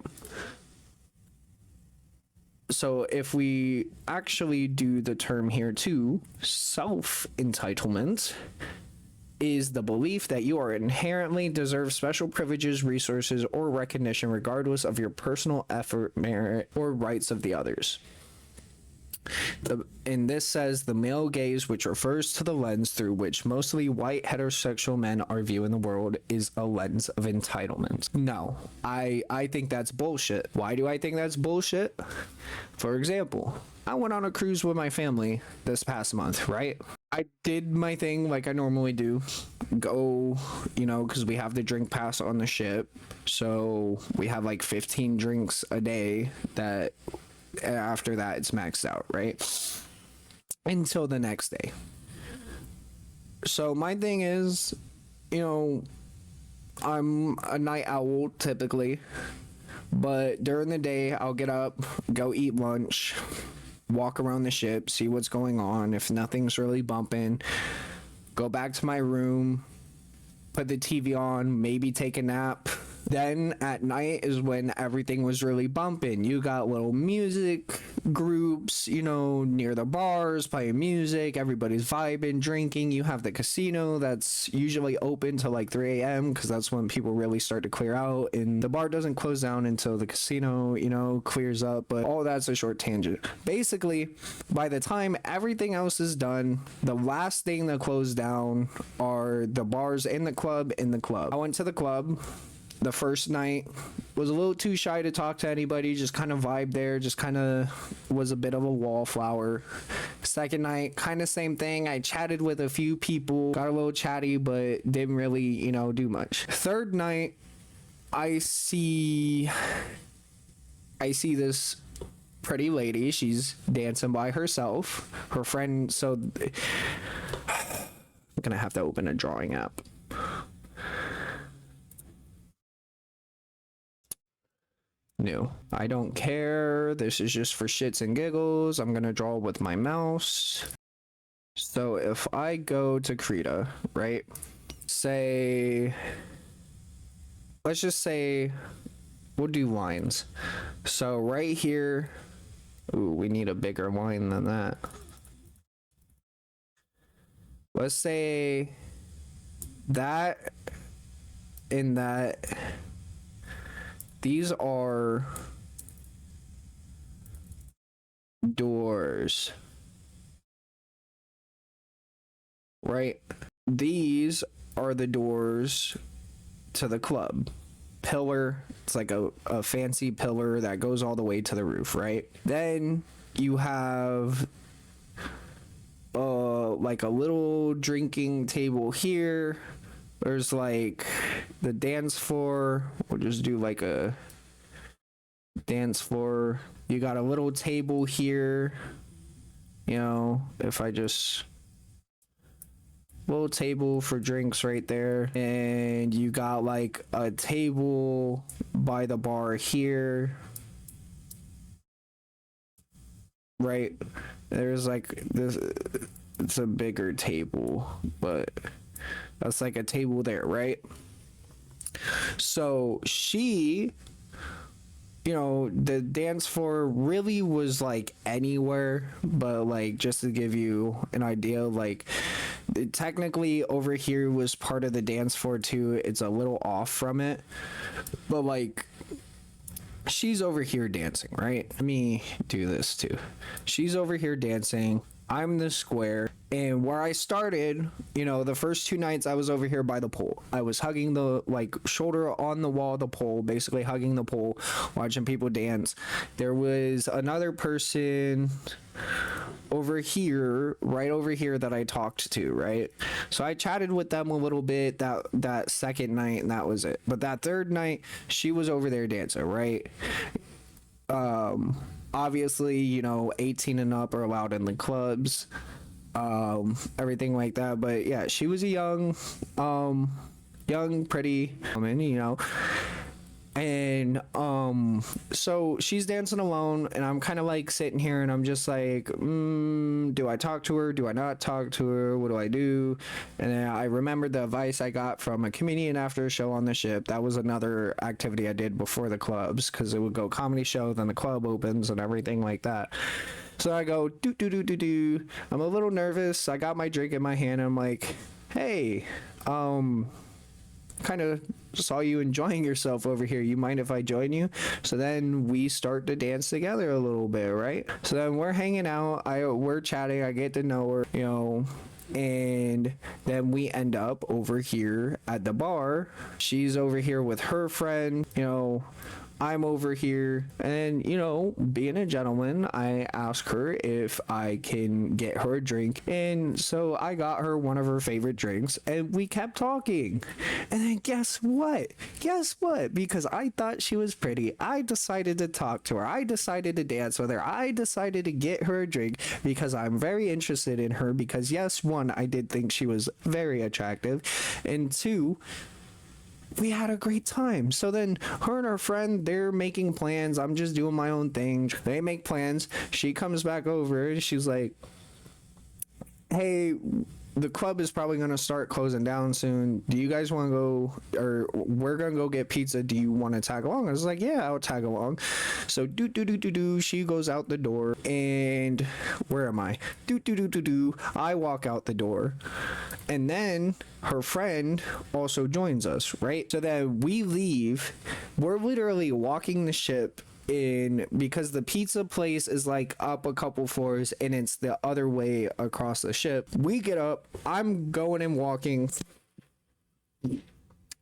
So if we actually do the term here too, self-entitlement is the belief that you are inherently deserve special privileges, resources, or recognition regardless of your personal effort, merit, or rights of the others. And this says the male gaze, which refers to the lens through which mostly white heterosexual men are viewing the world, is a lens of entitlement. No, I think that's bullshit. Why do I think that's bullshit? For example, I went on a cruise with my family this past month, right? I did my thing like I normally do. Go, because we have the drink pass on the ship. So we have like 15 drinks a day that after that it's maxed out, right? Until the next day. So my thing is, I'm a night owl typically, but during the day I'll get up, go eat lunch, walk around the ship, see what's going on. If nothing's really bumping, go back to my room, put the TV on, maybe take a nap. Then at night is when everything was really bumping. You got little music groups, you know, near the bars playing music. Everybody's vibing, drinking. You have the casino that's usually open till like 3 a.m. because that's when people really start to clear out. And the bar doesn't close down until the casino, you know, clears up. But all that's a short tangent. Basically, by the time everything else is done, the last thing that closed down are the bars in the club. I went to the club. The first night was a little too shy to talk to anybody, just kind of vibe there, just kind of was a bit of a wallflower. Second night, kind of same thing. I chatted with a few people, got a little chatty, but didn't really, you know, do much. Third night, I see this pretty lady. She's dancing by herself. Her friend, so I'm gonna have to open a drawing app. New. I don't care. This is just for shits and giggles. I'm gonna draw with my mouse. So if I go to Krita, right? Say, let's just say we'll do lines. So right here, ooh, we need a bigger line than that. Let's say that in that. These are doors, right? These are the doors to the club. Pillar, it's like a fancy pillar that goes all the way to the roof, right? Then you have like a little drinking table here. There's like the dance floor. We'll just do like a dance floor. You got a little table here. You know, if I just little table for drinks right there. And you got like a table by the bar here. Right? There's like this, it's a bigger table, but that's like a table there, right? So she, you know, the dance floor really was like anywhere, but like just to give you an idea, like technically over here was part of the dance floor too. It's a little off from it, but like she's over here dancing, right? Let me do this too. She's over here dancing. I'm the square, and where I started, you know, the first 2 nights I was over here by the pole. I was hugging the, like, shoulder on the wall of the pole, basically hugging the pole, watching people dance. There was another person over here, right over here, that I talked to, right? So I chatted with them a little bit that second night, and that was it. But that third night, she was over there dancing, right? Obviously, you know, 18 and up are allowed in the clubs, everything like that. But yeah, she was a young, pretty woman, you know. And so she's dancing alone, and I'm kind of like sitting here, and I'm just like, do I talk to her? Do I not talk to her? What do I do? And then I remembered the advice I got from a comedian after a show on the ship. That was another activity I did before the clubs, because it would go comedy show, then the club opens and everything like that. So I go do. I'm a little nervous. I got my drink in my hand. I'm like, hey, kind of saw you enjoying yourself over here. You mind if I join you? So then we start to dance together a little bit, right? So then we're hanging out. We're chatting. I get to know her, you know. And then we end up over here at the bar. She's over here with her friend, you know. I'm over here, and you know, being a gentleman, I asked her if I can get her a drink, and so I got her one of her favorite drinks, and we kept talking. And then guess what? Because I thought she was pretty, I decided to talk to her. I decided to dance with her. I decided to get her a drink because I'm very interested in her, because yes, 1, I did think she was very attractive, and 2, we had a great time. So then her and her friend, they're making plans. I'm just doing my own thing. They make plans. She comes back over and she's like, hey, the club is probably going to start closing down soon. Do you guys want to go, or we're going to go get pizza. Do you want to tag along? I was like, yeah, I'll tag along. So she goes out the door, and where am I? I walk out the door, and then her friend also joins us, right? So then we leave. We're literally walking the ship in, because the pizza place is like up a couple floors and it's the other way across the ship. We get up, I'm going and walking.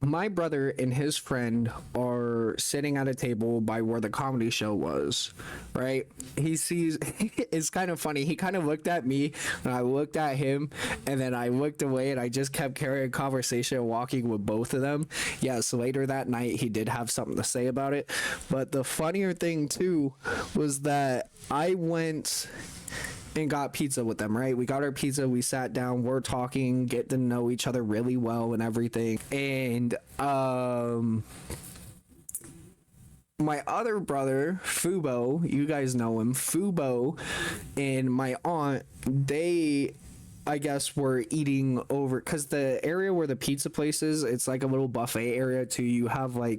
My brother and his friend are sitting at a table by where the comedy show was, right? He sees, it's kind of funny. He kind of looked at me and I looked at him, and then I looked away and I just kept carrying conversation, walking with both of them. Yes, later that night he did have something to say about it. But the funnier thing too was that I went and got pizza with them, right? We got our pizza, we sat down, we're talking, get to know each other really well and everything. And my other brother, Fubo, you guys know him, Fubo, and my aunt, they, I guess, were eating over, because the area where the pizza place is, it's like a little buffet area too. You have a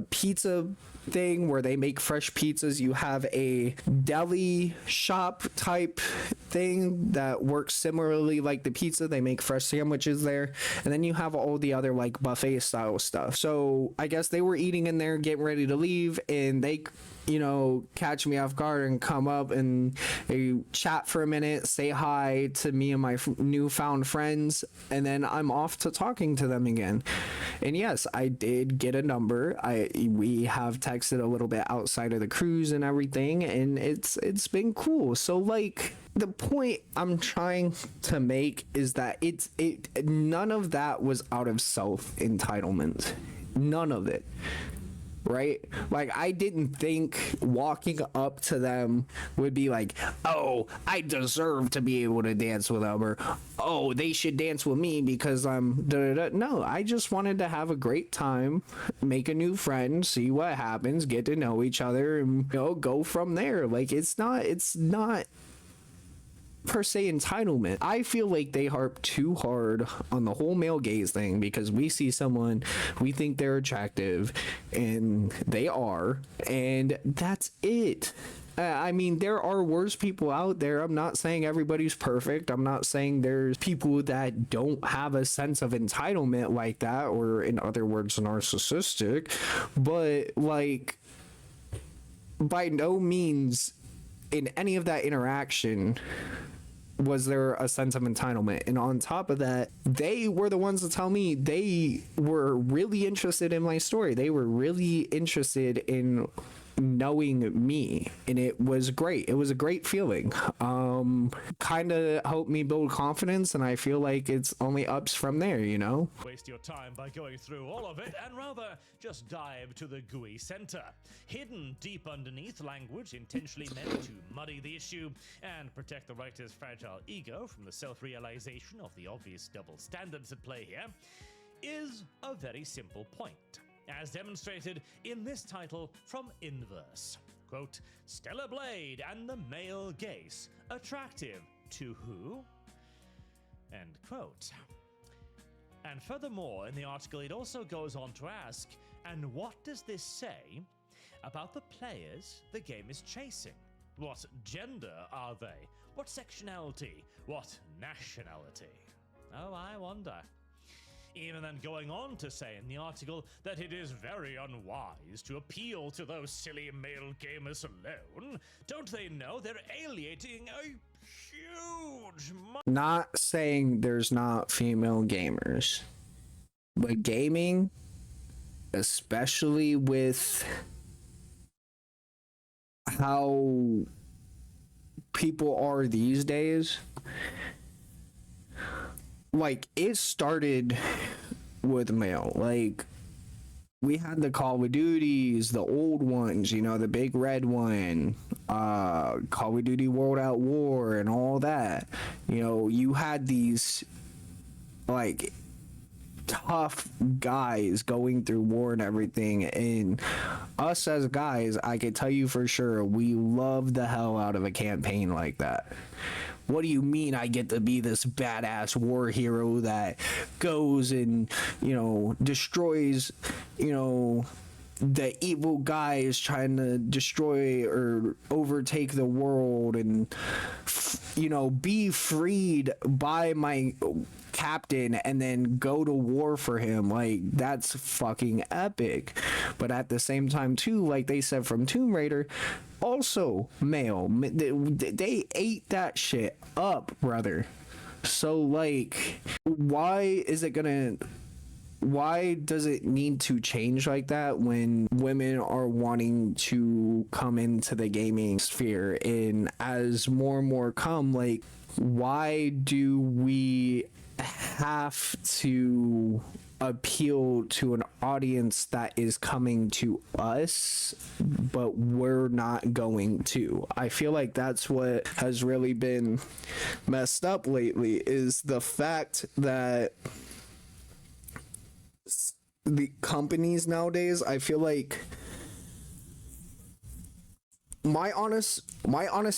pizza thing where they make fresh pizzas. You have a deli shop type thing that works similarly like the pizza. They make fresh sandwiches there. And then you have all the other like buffet style stuff. So I guess they were eating in there, getting ready to leave, and they, you know, catch me off guard and come up and they chat for a minute, say hi to me and my newfound friends, and then I'm off to talking to them again. And yes, I did get a number. We have texted a little bit outside of the cruise and everything, and it's been cool. So like, the point I'm trying to make is that none of that was out of self entitlement. None of it. Right? Like, I didn't think walking up to them would be like, oh, I deserve to be able to dance with them, or oh, they should dance with me because I'm da-da-da. No, I just wanted to have a great time, make a new friend, see what happens, get to know each other, and, you know, go from there. Like, it's not per se entitlement. I feel like they harp too hard on the whole male gaze thing, because we see someone, we think they're attractive, and they are, and that's it. I mean, there are worse people out there. I'm not saying everybody's perfect. I'm not saying there's people that don't have a sense of entitlement like that, or in other words, narcissistic, but like, by no means in any of that interaction was there a sense of entitlement. And on top of that, they were the ones to tell me they were really interested in my story. They were really interested in knowing me, and it was great. It was a great feeling. Kind of helped me build confidence, and I feel like it's only ups from there, you know? Waste your time by going through all of it, and rather just dive to the GUI center. Hidden deep underneath language intentionally meant to muddy the issue and protect the writer's fragile ego from the self-realization of the obvious double standards at play here, is a very simple point, as demonstrated in this title from Inverse. Quote, Stellar Blade and the male gaze, attractive to who? End quote. And furthermore, in the article, it also goes on to ask, and what does this say about the players the game is chasing? What gender are they? What sexuality? What nationality? Oh, I wonder. Even then going on to say in the article that it is very unwise to appeal to those silly male gamers alone. Don't they know they're alienating a huge... Not saying there's not female gamers, but gaming, especially with how people are these days, like, it started with male. Like, we had the Call of Duties, the old ones, you know, the big red one, Call of Duty World at War and all that. You know, you had these, like, tough guys going through war and everything, and us as guys, I can tell you for sure, we love the hell out of a campaign like that. What do you mean I get to be this badass war hero that goes and, destroys, the evil guy is trying to destroy or overtake the world and, be freed by my captain and then go to war for him? Like, that's fucking epic. But at the same time too, like they said from Tomb Raider, also male, they ate that shit up, brother. So like, why does it need to change like that when women are wanting to come into the gaming sphere? And as more and more come, like, why do we have to appeal to an audience that is coming to us, but we're not going to? I feel like that's what has really been messed up lately, is the fact that the companies nowadays, I feel like my honest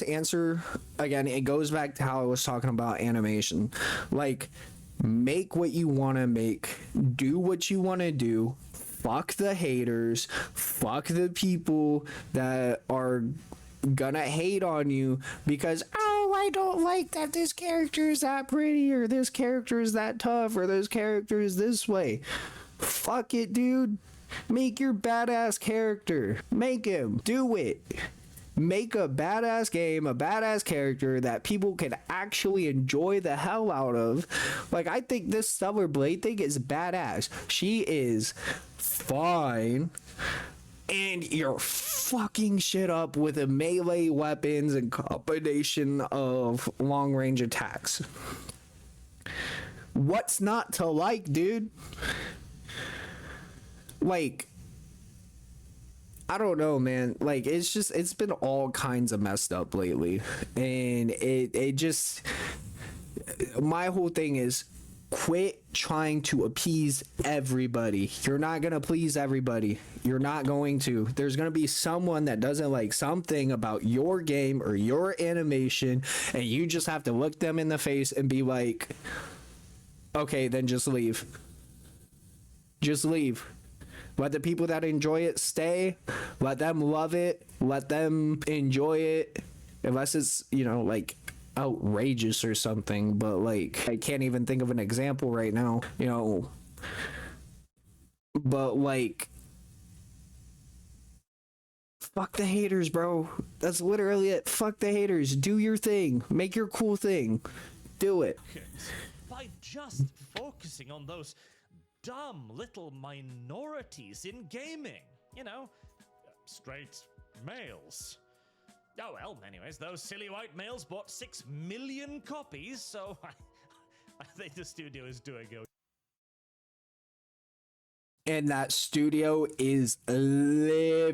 answer, again, it goes back to how I was talking about animation. Like, make what you want to make, do what you want to do, fuck the haters, fuck the people that are gonna hate on you because, oh, I don't like that this character is that pretty, or this character is that tough, or this character is this way. Fuck it, dude. Make your badass character. Make him. Do it. Make a badass game, a badass character that people can actually enjoy the hell out of. Like, I think this Stellar Blade thing is badass. She is fine. And you're fucking shit up with a melee weapons and combination of long range attacks. What's not to like, dude? Like, I don't know, man. Like, it's been all kinds of messed up lately. And it just, my whole thing is, quit trying to appease everybody. You're not gonna please everybody. You're not going to. There's gonna be someone that doesn't like something about your game or your animation, and you just have to look them in the face and be like, okay, then just leave. Just leave. Let the people that enjoy it stay. Let them love it. Let them enjoy it. Unless it's, like, outrageous or something. But, like, I can't even think of an example right now. But, like, fuck the haters, bro. That's literally it. Fuck the haters. Do your thing. Make your cool thing. Do it. By just focusing on those dumb little minorities in gaming. Straight males. Oh well, anyways, those silly white males bought 6 million copies, so I think the studio is doing okay. And that studio is living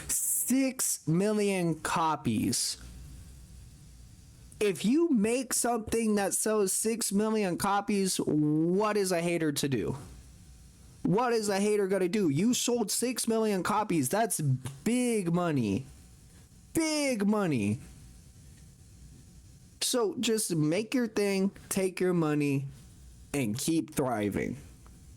6 million copies. If you make something that sells 6 million copies, what is a hater to do? What is a hater gonna do? You sold 6 million copies. That's big money. Big money. So just make your thing, take your money, and keep thriving.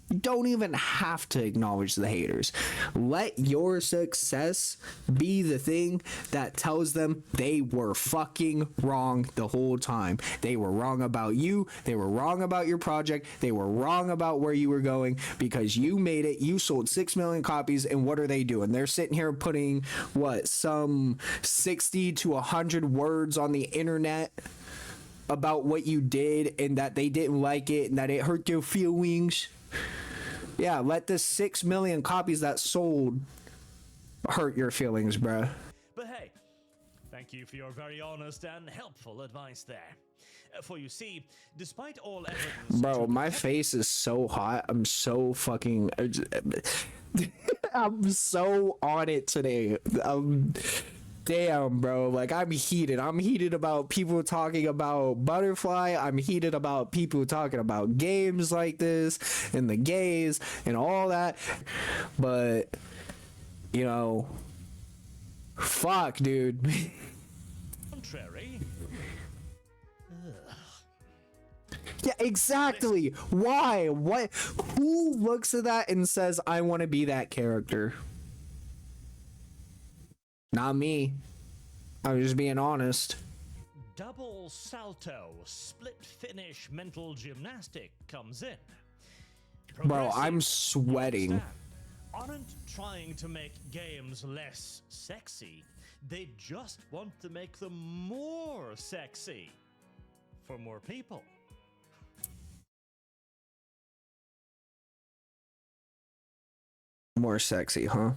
You don't even have to acknowledge the haters. Let your success be the thing that tells them they were fucking wrong the whole time. They were wrong about you. They were wrong about your project. They were wrong about where you were going because you made it. You sold 6 million copies, and what are they doing? They're sitting here putting, some 60 to 100 words on the internet about what you did and that they didn't like it and that it hurt their feelings. Yeah, let the 6 million copies that sold hurt your feelings, bruh. But hey, thank you for your very honest and helpful advice there. For you see, despite all evidence... Bro, my face is so hot. I'm so fucking... I'm so on it today. Damn, bro. Like, I'm heated. I'm heated about people talking about Butterfly. I'm heated about people talking about games like this and the gays and all that. But, fuck, dude. contrary, Yeah, exactly. Why? What? Who looks at that and says, I want to be that character? Not me. I'm just being honest. double salto, split finish mental gymnastic comes in. Bro, I'm Progressive, sweating. you understand, aren't trying to make games less sexy. They just want to make them more sexy for more people. More sexy, huh?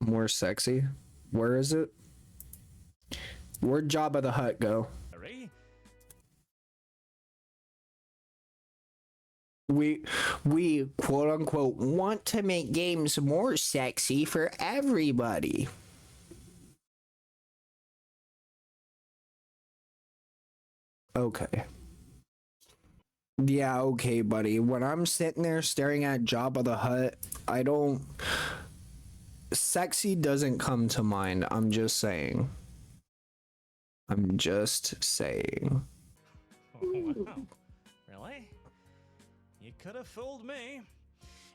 More sexy? Where is it? Where'd Jabba the Hutt go? We quote unquote want to make games more sexy for everybody. Okay. Yeah, okay, buddy. When I'm sitting there staring at Jabba the Hutt, I don't. Sexy doesn't come to mind. I'm just saying. I'm just saying. Oh, wow. Really? You could have fooled me.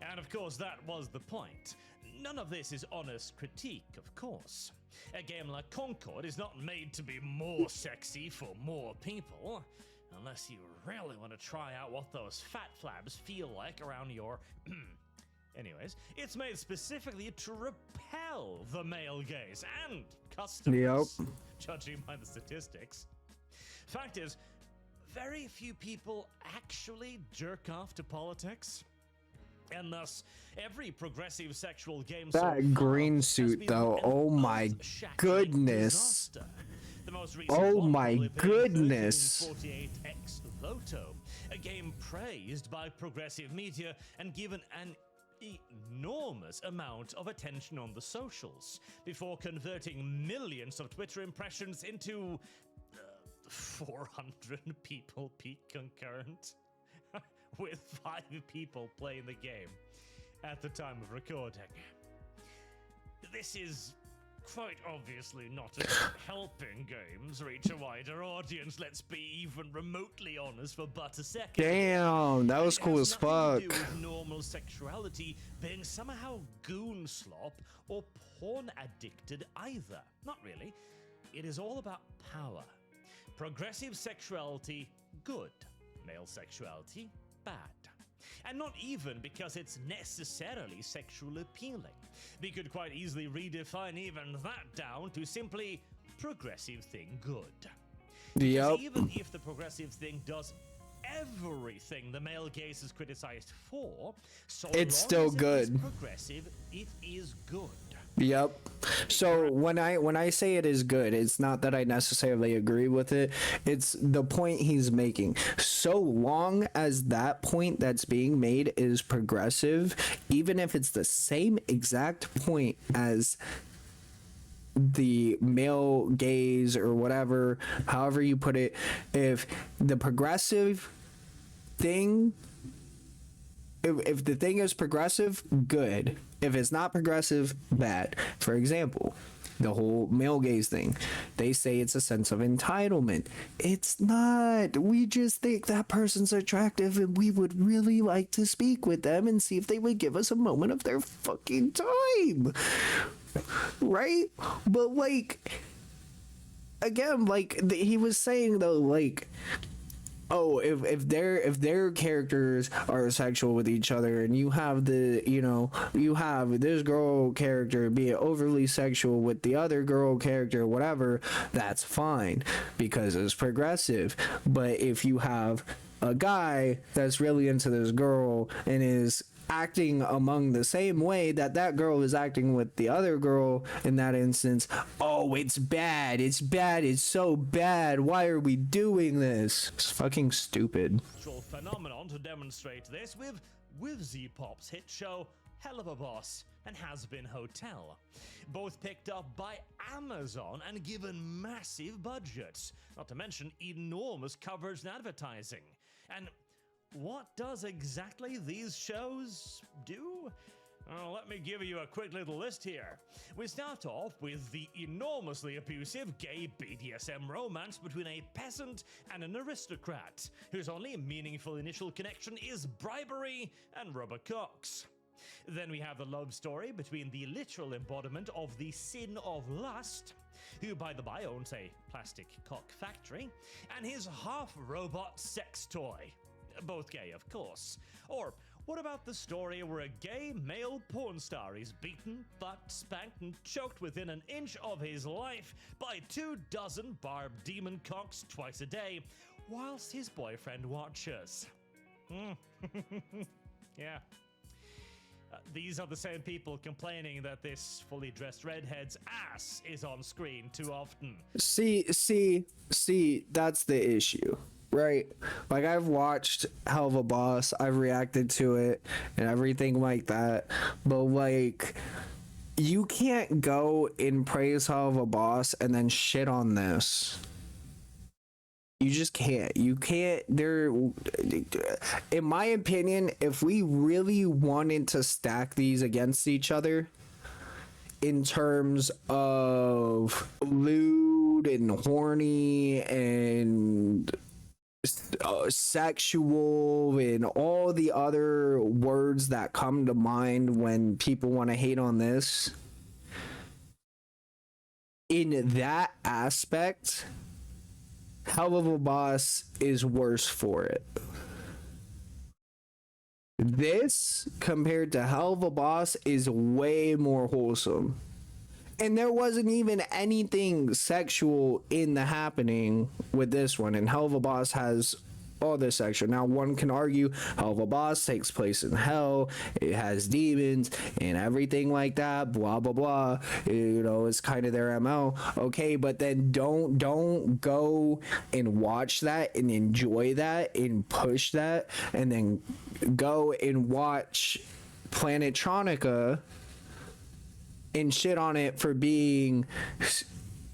And of course, that was the point. None of this is honest critique, of course. A game like Concord is not made to be more sexy for more people, unless you really want to try out what those fat flabs feel like around your... Anyways, it's made specifically to repel the male gaze and customers, judging by the statistics. Fact is, very few people actually jerk off to politics. And thus, every progressive sexual game so far That green has suit, been though. an Oh my earth-shattering goodness. disaster. The most recent Oh one my probably being goodness. 1348X Voto, a game praised by progressive media and given an enormous amount of attention on the socials, before converting millions of Twitter impressions into 400 people peak concurrent, with 5 people playing the game at the time of recording. This is quite obviously not about helping games reach a wider audience, let's be even remotely honest for but a second. Damn, that was cool as fuck. It has nothing to do with normal sexuality being somehow goon slop or porn addicted either. Not really. It is all about power. Progressive sexuality, good. Male sexuality, bad. And not even because it's necessarily sexually appealing. We could quite easily redefine even that down to simply progressive thing good. Yep. Even if the progressive thing does everything the male gaze is criticized for, so It's long still as it good. is progressive, it is good. Yep. So when I say it is good, it's not that I necessarily agree with it. It's the point he's making. So long as that point that's being made is progressive, even if it's the same exact point as the male gaze or whatever, however you put it, if the progressive thing, if the thing is progressive, good. If it's not progressive, bad. For example, the whole male gaze thing. They say it's a sense of entitlement. It's not. We just think that person's attractive and we would really like to speak with them and see if they would give us a moment of their fucking time. Right? But like, again, like he was saying though, like, oh, if their characters are sexual with each other and you have you have this girl character be overly sexual with the other girl character, whatever, that's fine because it's progressive. But if you have a guy that's really into this girl and is acting among the same way that that girl is acting with the other girl in that instance, oh, it's bad, it's bad, it's so bad, why are we doing this? It's fucking stupid. Phenomenon to demonstrate this with Z-Pop's hit show Hell of a Boss and Has Been Hotel, both picked up by Amazon and given massive budgets, not to mention enormous coverage and advertising. And what does exactly these shows do? Let me give you a quick little list here. We start off with the enormously abusive gay BDSM romance between a peasant and an aristocrat, whose only meaningful initial connection is bribery and rubber cocks. Then we have the love story between the literal embodiment of the sin of lust, who by the by owns a plastic cock factory, and his half-robot sex toy. Both gay, of course. Or what about the story where a gay male porn star is beaten, butt spanked, and choked within an inch of his life by 24 barbed demon cocks twice a day, whilst his boyfriend watches? Yeah. These are the same people complaining that this fully dressed redhead's ass is on screen too often. See, that's the issue, right? Like, I've watched Hell of a Boss, I've reacted to it and everything like that, but like, you can't go and praise Hell of a Boss and then shit on this. You just can't. You can't. In my opinion, if we really wanted to stack these against each other in terms of lewd and horny and sexual and all the other words that come to mind when people want to hate on this, in that aspect, Hell of a Boss is worse for it. This, compared to Hell of a Boss, is way more wholesome. And there wasn't even anything sexual in the happening with this one. And Hell of a Boss has all this sexual. Now, one can argue Hell of a Boss takes place in hell. It has demons and everything like that. Blah, blah, blah. You know, it's kind of their MO. Okay, but then don't go and watch that and enjoy that and push that and then go and watch Planetronica and shit on it for being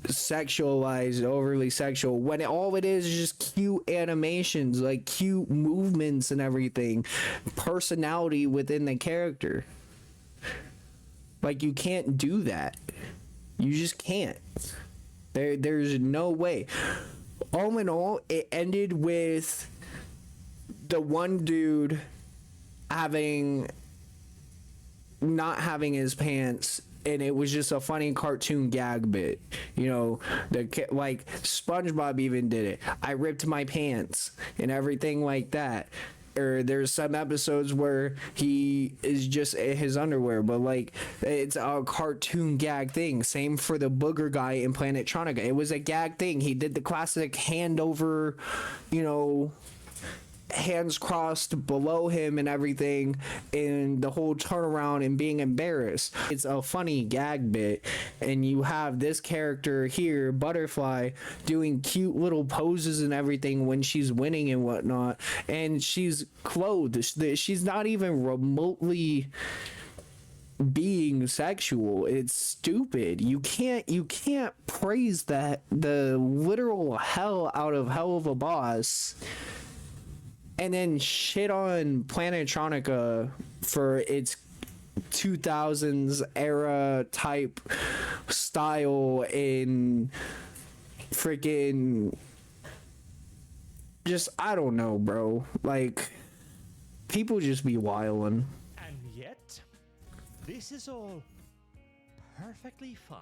sexualized, overly sexual, when all it is just cute animations, like cute movements and everything, personality within the character. Like, you can't do that. You just can't. There's no way. All in all, it ended with the one dude not having his pants, and it was just a funny cartoon gag bit. You know, like SpongeBob even did it. I ripped my pants and everything like that. Or there's some episodes where he is just in his underwear, but like, it's a cartoon gag thing. Same for the booger guy in Planetronica. It was a gag thing. He did the classic hand over, you know, hands crossed below him and everything, and the whole turnaround and being embarrassed. It's a funny gag bit, and you have this character here, Butterfly, doing cute little poses and everything when she's winning and whatnot, and she's clothed. She's not even remotely being sexual. It's stupid. You can't praise the literal hell out of Hell of a Boss and then shit on Planetronica for its 2000s era type style in freaking just, I don't know, bro. Like, people just be wildin'. And yet, this is all perfectly fine.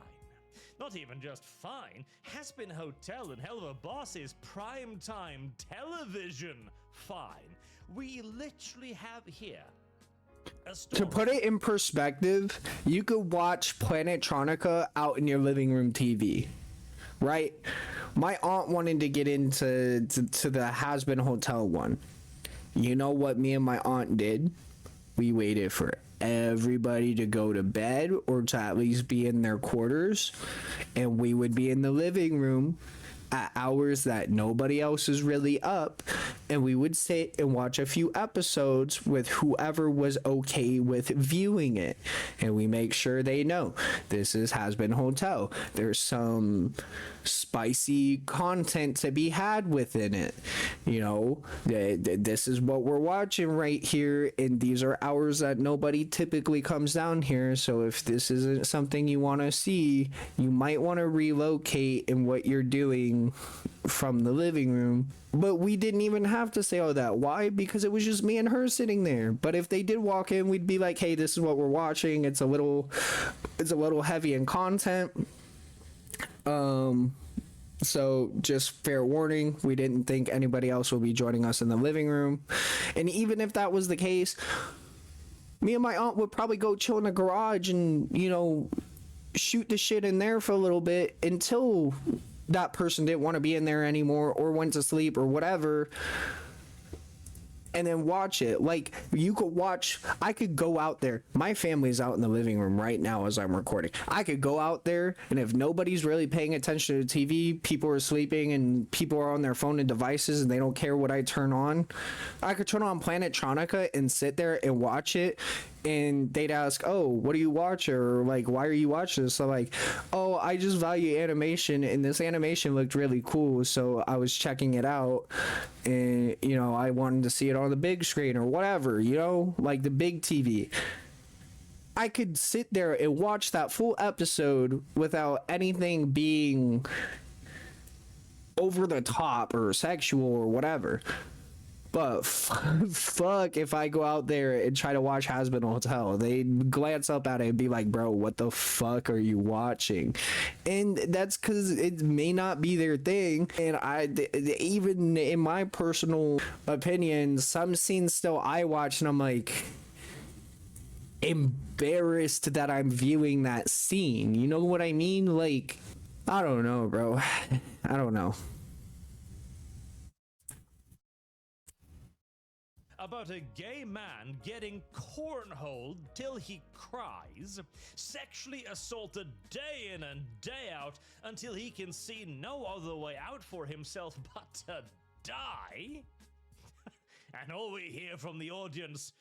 Not even just fine, Haspin Hotel and Hell of a Boss is primetime television fine. We literally have here a story. To put it in perspective, you could watch Planetronica out in your living room TV, right? My aunt wanted to get into the Has-Been Hotel one. You know what me and my aunt did? We waited for everybody to go to bed or to at least be in their quarters, and we would be in the living room at hours that nobody else is really up, and we would sit and watch a few episodes with whoever was okay with viewing it, and we make sure they know this is Has Been Hotel. There's some spicy content to be had within it. You know, this is what we're watching right here, and these are hours that nobody typically comes down here. So if this isn't something you want to see, you might want to relocate in what you're doing from the living room. But we didn't even have to say all that. Why? Because it was just me and her sitting there. But if they did walk in, we'd be like, hey, this is what we're watching. It's a little heavy in content. So just fair warning, we didn't think anybody else would be joining us in the living room. And even if that was the case, me and my aunt would probably go chill in the garage and, you know, shoot the shit in there for a little bit until that person didn't want to be in there anymore or went to sleep or whatever, and then watch it. Like, you could watch, I could go out there, my family's out in the living room right now as I'm recording. I could go out there, and if nobody's really paying attention to the TV, people are sleeping and people are on their phone and devices and they don't care what I turn on, I could turn on Planetronica and sit there and watch it, and they'd ask, oh, what do you watch, or like, why are you watching this? So like, oh, I just value animation, and this animation looked really cool, so I was checking it out, and you know, I wanted to see it on the big screen or whatever, you know, like the big TV. I could sit there and watch that full episode without anything being over the top or sexual or whatever. But fuck if I go out there and try to watch Has Been Hotel. They glance up at it and be like, bro, what the fuck are you watching? And that's because it may not be their thing. And even in my personal opinion, some scenes still I watch and I'm like embarrassed that I'm viewing that scene. You know what I mean? Like, I don't know, bro. I don't know. About a gay man getting cornholed till he cries, sexually assaulted day in and day out until he can see no other way out for himself but to die? And all we hear from the audience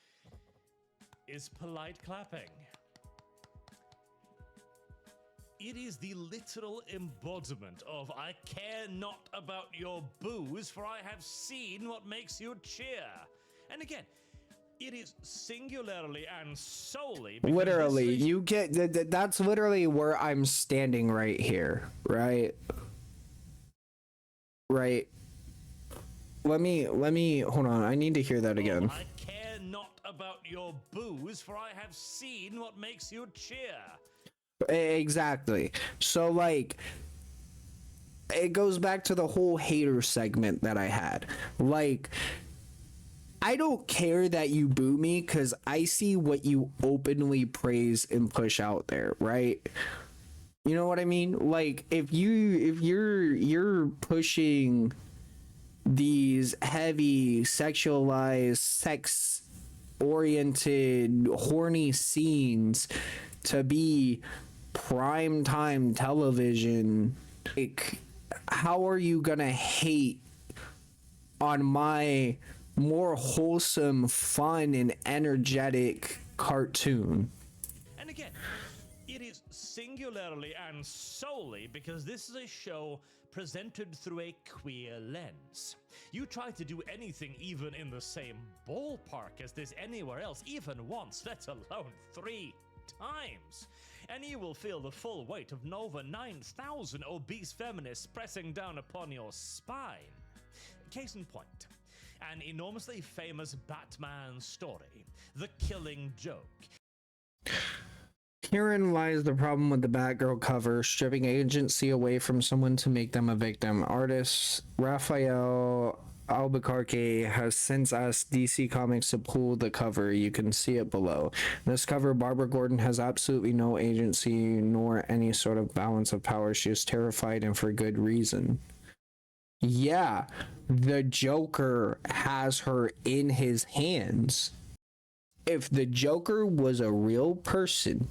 is polite clapping. It is the literal embodiment of I care not about your booze, for I have seen what makes you cheer. And again, it is singularly and solely because literally you get that's literally where I'm standing right here, right let me hold on, I need to hear that again. I care not about your booze, for I have seen what makes you cheer. Exactly. So like, it goes back to the whole hater segment that I had. Like, I don't care that you boo me because I see what you openly praise and push out there, right? You know what I mean? Like, if you're pushing these heavy sexualized, sex oriented, horny scenes to be prime time television, like, how are you gonna hate on my more wholesome, fun, and energetic cartoon? And again, it is singularly and solely because this is a show presented through a queer lens. You try to do anything even in the same ballpark as this anywhere else, even once, let alone 3 times, and you will feel the full weight of over 9,000 obese feminists pressing down upon your spine. Case in point, an enormously famous Batman story, The Killing Joke. Herein lies the problem with the Batgirl cover, stripping agency away from someone to make them a victim. Artist Raphael Albuquerque has since asked DC Comics to pull the cover. You can see it below. In this cover, Barbara Gordon has absolutely no agency nor any sort of balance of power. She is terrified, and for good reason. Yeah, the Joker has her in his hands. If the Joker was a real person,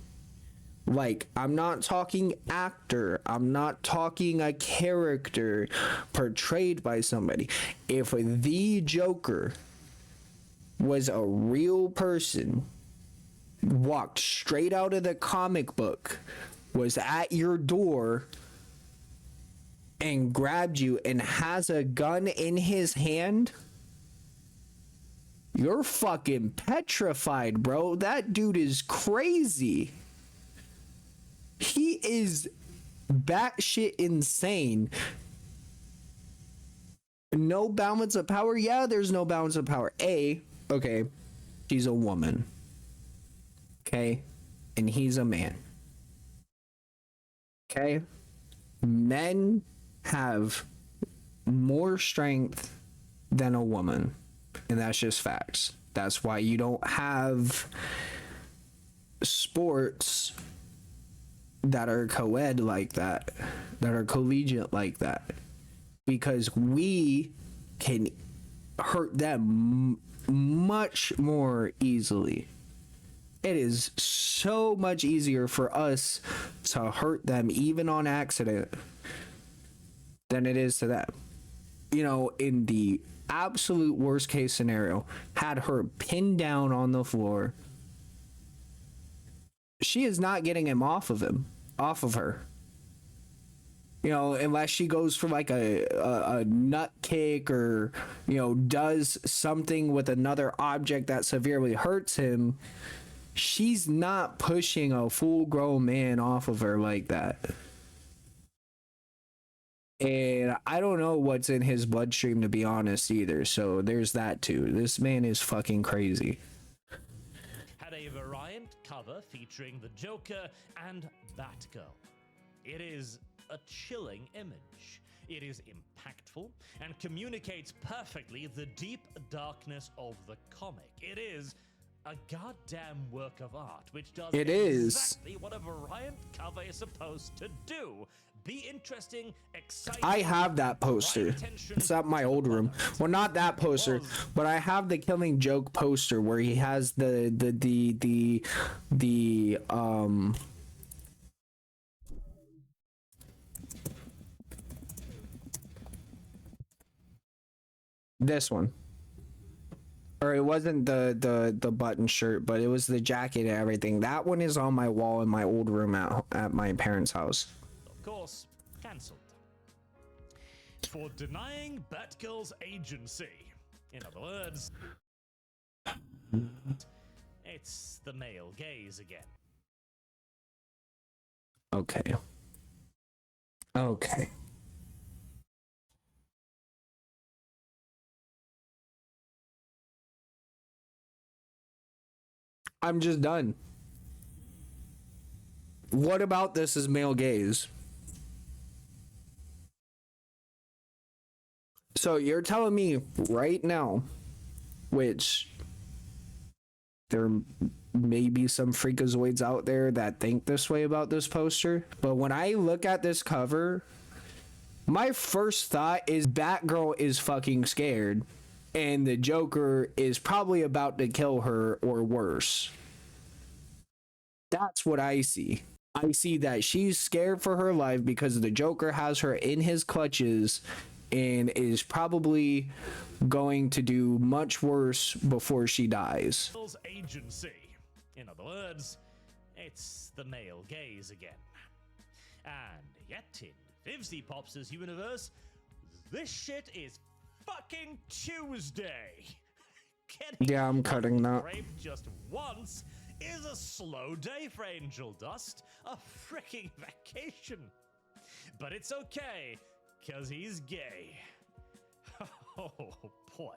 Like, I'm not talking actor. I'm not talking a character portrayed by somebody. If the Joker was a real person, walked straight out of the comic book, was at your door, and grabbed you and has a gun in his hand, you're fucking petrified, bro. That dude is crazy. He is batshit insane. No balance of power? Yeah, there's no balance of power. Okay, she's a woman. Okay? And he's a man. Okay? Men have more strength than a woman. And that's just facts. That's why you don't have sports that are co-ed like that, that are collegiate like that, because we can hurt them much more easily. It is so much easier for us to hurt them, even on accident, than it is to them. You know, in the absolute worst case scenario, had her pinned down on the floor, she is not getting him off of her. You know, unless she goes for like a nut kick, or, you know, does something with another object that severely hurts him, she's not pushing a full grown man off of her like that. And I don't know what's in his bloodstream, to be honest, either. So there's that too. This man is fucking crazy. Had a variant cover featuring the Joker and Batgirl. It is a chilling image. It is impactful and communicates perfectly the deep darkness of the comic. It is a goddamn work of art, which does exactly what a variant cover is supposed to do. Be interesting, exciting. I have that poster. It's at my old room. Well, not that poster, but I have the Killing Joke poster where he has the this one. Or it wasn't the button shirt, but it was the jacket and everything. That one is on my wall in my old room at my parents' house. Of course, cancelled. For denying Batgirl's agency. In other words, it's the male gaze again. Okay. I'm just done. What about this is male gaze? So you're telling me right now, which there may be some freakazoids out there that think this way about this poster, but when I look at this cover, my first thought is Batgirl is fucking scared, and the Joker is probably about to kill her or worse. That's what I see. I see that she's scared for her life because the Joker has her in his clutches and is probably going to do much worse before she dies. Agency. In other words, it's the male gaze again. And yet in Vivzy Pops' universe, this shit is fucking Tuesday. Yeah, I'm cutting that. Raped just once is a slow day for Angel Dust, a freaking vacation. But it's okay, cause he's gay. Oh boy.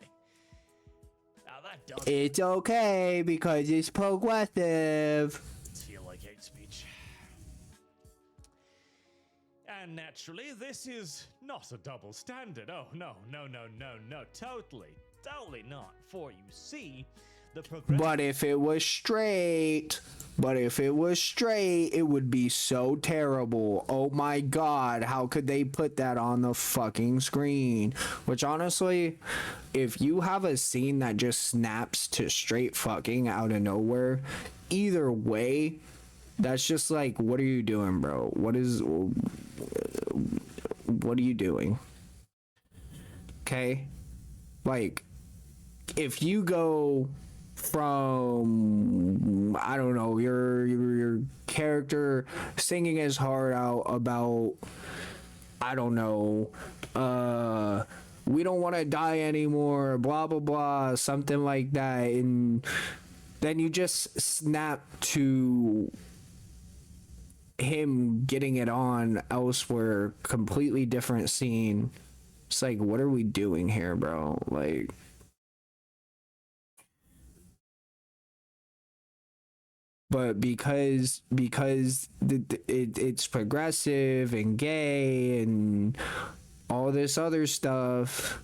Now that does It's okay because it's progressive. feel like hate speech. And naturally, this is not a double standard. Oh, no, totally not. For you see, the But if it was straight, it would be so terrible. Oh my god, how could they put that on the fucking screen? Which honestly, if you have a scene that just snaps to straight fucking out of nowhere, either way, That's just like, what are you doing, bro? What are you doing? Okay? Like, if you go from, I don't know, your character singing his heart out about, I don't know, we don't want to die anymore, blah blah blah, something like that, and then you just snap to him getting it on elsewhere, completely different scene. It's like, what are we doing here, bro? Like, but it's progressive and gay and all this other stuff,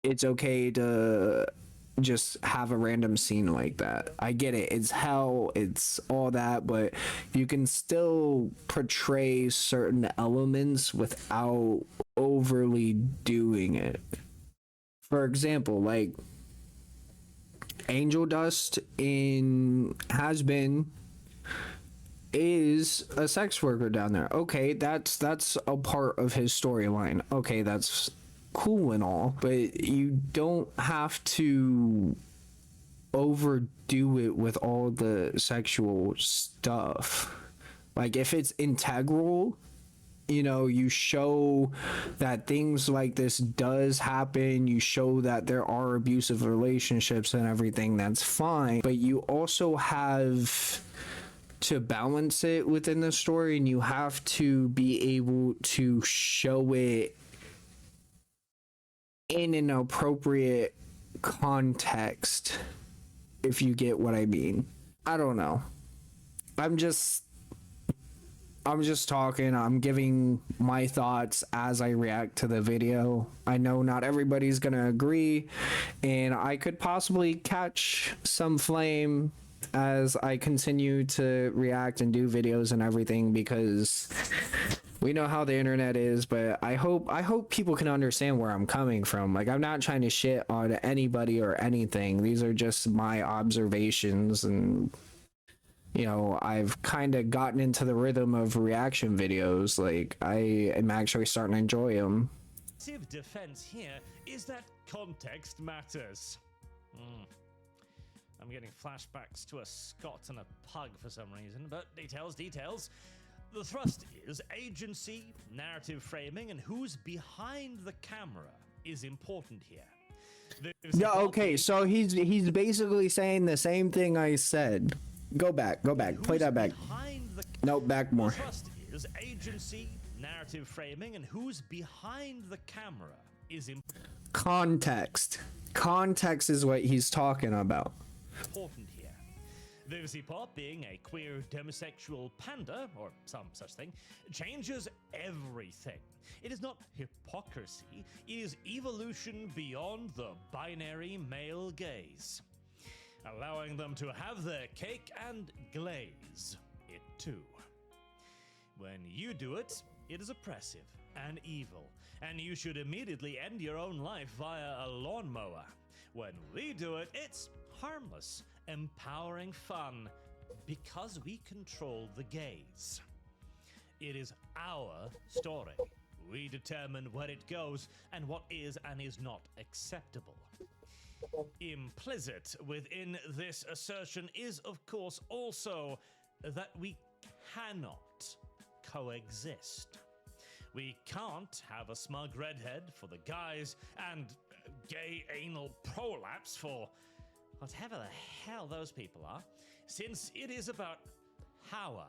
it's okay to just have a random scene like that. I get it. It's hell, it's all that, but you can still portray certain elements without overly doing it. For example, like Angel Dust in Has Been is a sex worker down there. Okay, that's a part of his storyline. Okay, that's cool and all, but you don't have to overdo it with all the sexual stuff. Like, if it's integral, you know, you show that things like this does happen, you show that there are abusive relationships and everything, that's fine, but you also have to balance it within the story, and you have to be able to show it in an appropriate context, if you get what I mean. I don't know. I'm just talking. I'm giving my thoughts as I react to the video. I know not everybody's gonna agree, and I could possibly catch some flame as I continue to react and do videos and everything, because we know how the internet is. But I hope people can understand where I'm coming from. Like, I'm not trying to shit on anybody or anything. These are just my observations, and you know, I've kind of gotten into the rhythm of reaction videos. Like, I am actually starting to enjoy them. Defense here is that context matters. I'm getting flashbacks to a Scot and a pug for some reason, but details. The thrust is agency, narrative framing, and who's behind the camera is important here. Yeah, okay, so he's basically saying the same thing I said. Go back, play that back. Nope, back more. The thrust is agency, narrative framing, and who's behind the camera is context. Context is what he's talking about. Important here. Vivzy Pop, being a queer demisexual panda, or some such thing, changes everything. It is not hypocrisy, it is evolution beyond the binary male gaze. Allowing them to have their cake and glaze it too. When you do it, it is oppressive and evil, and you should immediately end your own life via a lawnmower. When we do it, it's harmless, empowering fun, because we control the gaze. It is our story. We determine where it goes and what is and is not acceptable. Implicit within this assertion is, of course, also that we cannot coexist. We can't have a smug redhead for the guys and gay anal prolapse for whatever the hell those people are, since it is about power.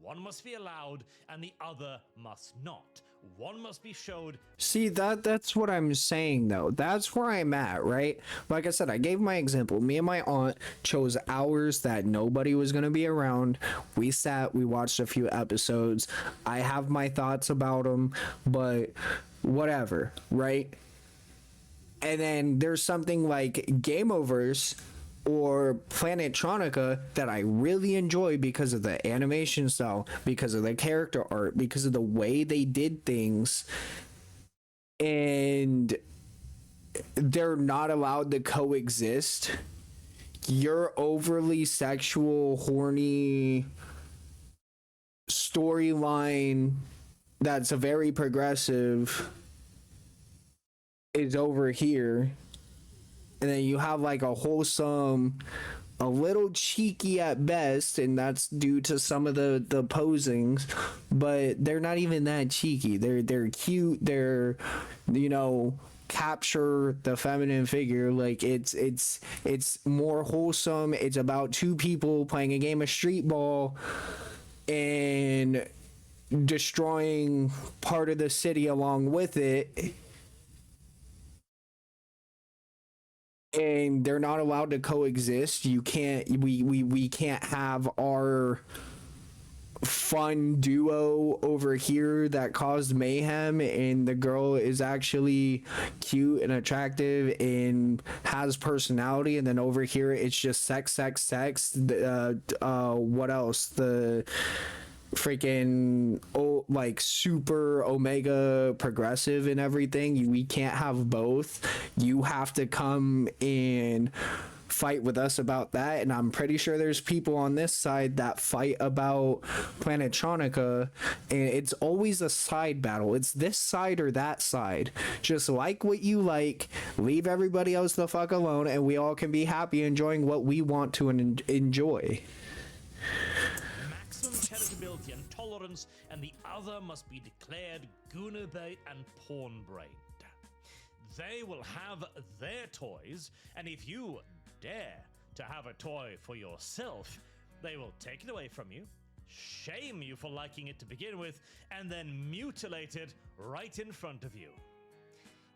One must be allowed and the other must not. One must be showed. See, that's what I'm saying, though. That's where I'm at, right? Like I said, I gave my example. Me and my aunt chose hours that nobody was going to be around. We sat, we watched a few episodes. I have my thoughts about them, but whatever, right? And then there's something like Game Overs or Planetronica that I really enjoy because of the animation style, because of the character art, because of the way they did things, and they're not allowed to coexist. your overly sexual, horny storyline that's a very progressive is over here, and then you have like a wholesome, a little cheeky at best, and that's due to some of the posings, but they're not even that cheeky. They're cute. They're, you know, capture the feminine figure. Like it's more wholesome. It's about two people playing a game of street ball and destroying part of the city along with it, and they're not allowed to coexist. You can't, we can't have our fun duo over here that caused mayhem, and the girl is actually cute and attractive and has personality, and then over here it's just sex. What else? The freaking like super omega progressive and everything. We can't have both. You have to come and fight with us about that, and I'm pretty sure there's people on this side that fight about Planetronica, and it's always a side battle. It's this side or that side. Just like what you like, leave everybody else the fuck alone, and we all can be happy enjoying what we want to enjoy. Maximum charitability and tolerance, and the other must be declared goonerbait and porn-brained. They will have their toys, and if you dare to have a toy for yourself, they will take it away from you, shame you for liking it to begin with, and then mutilate it right in front of you.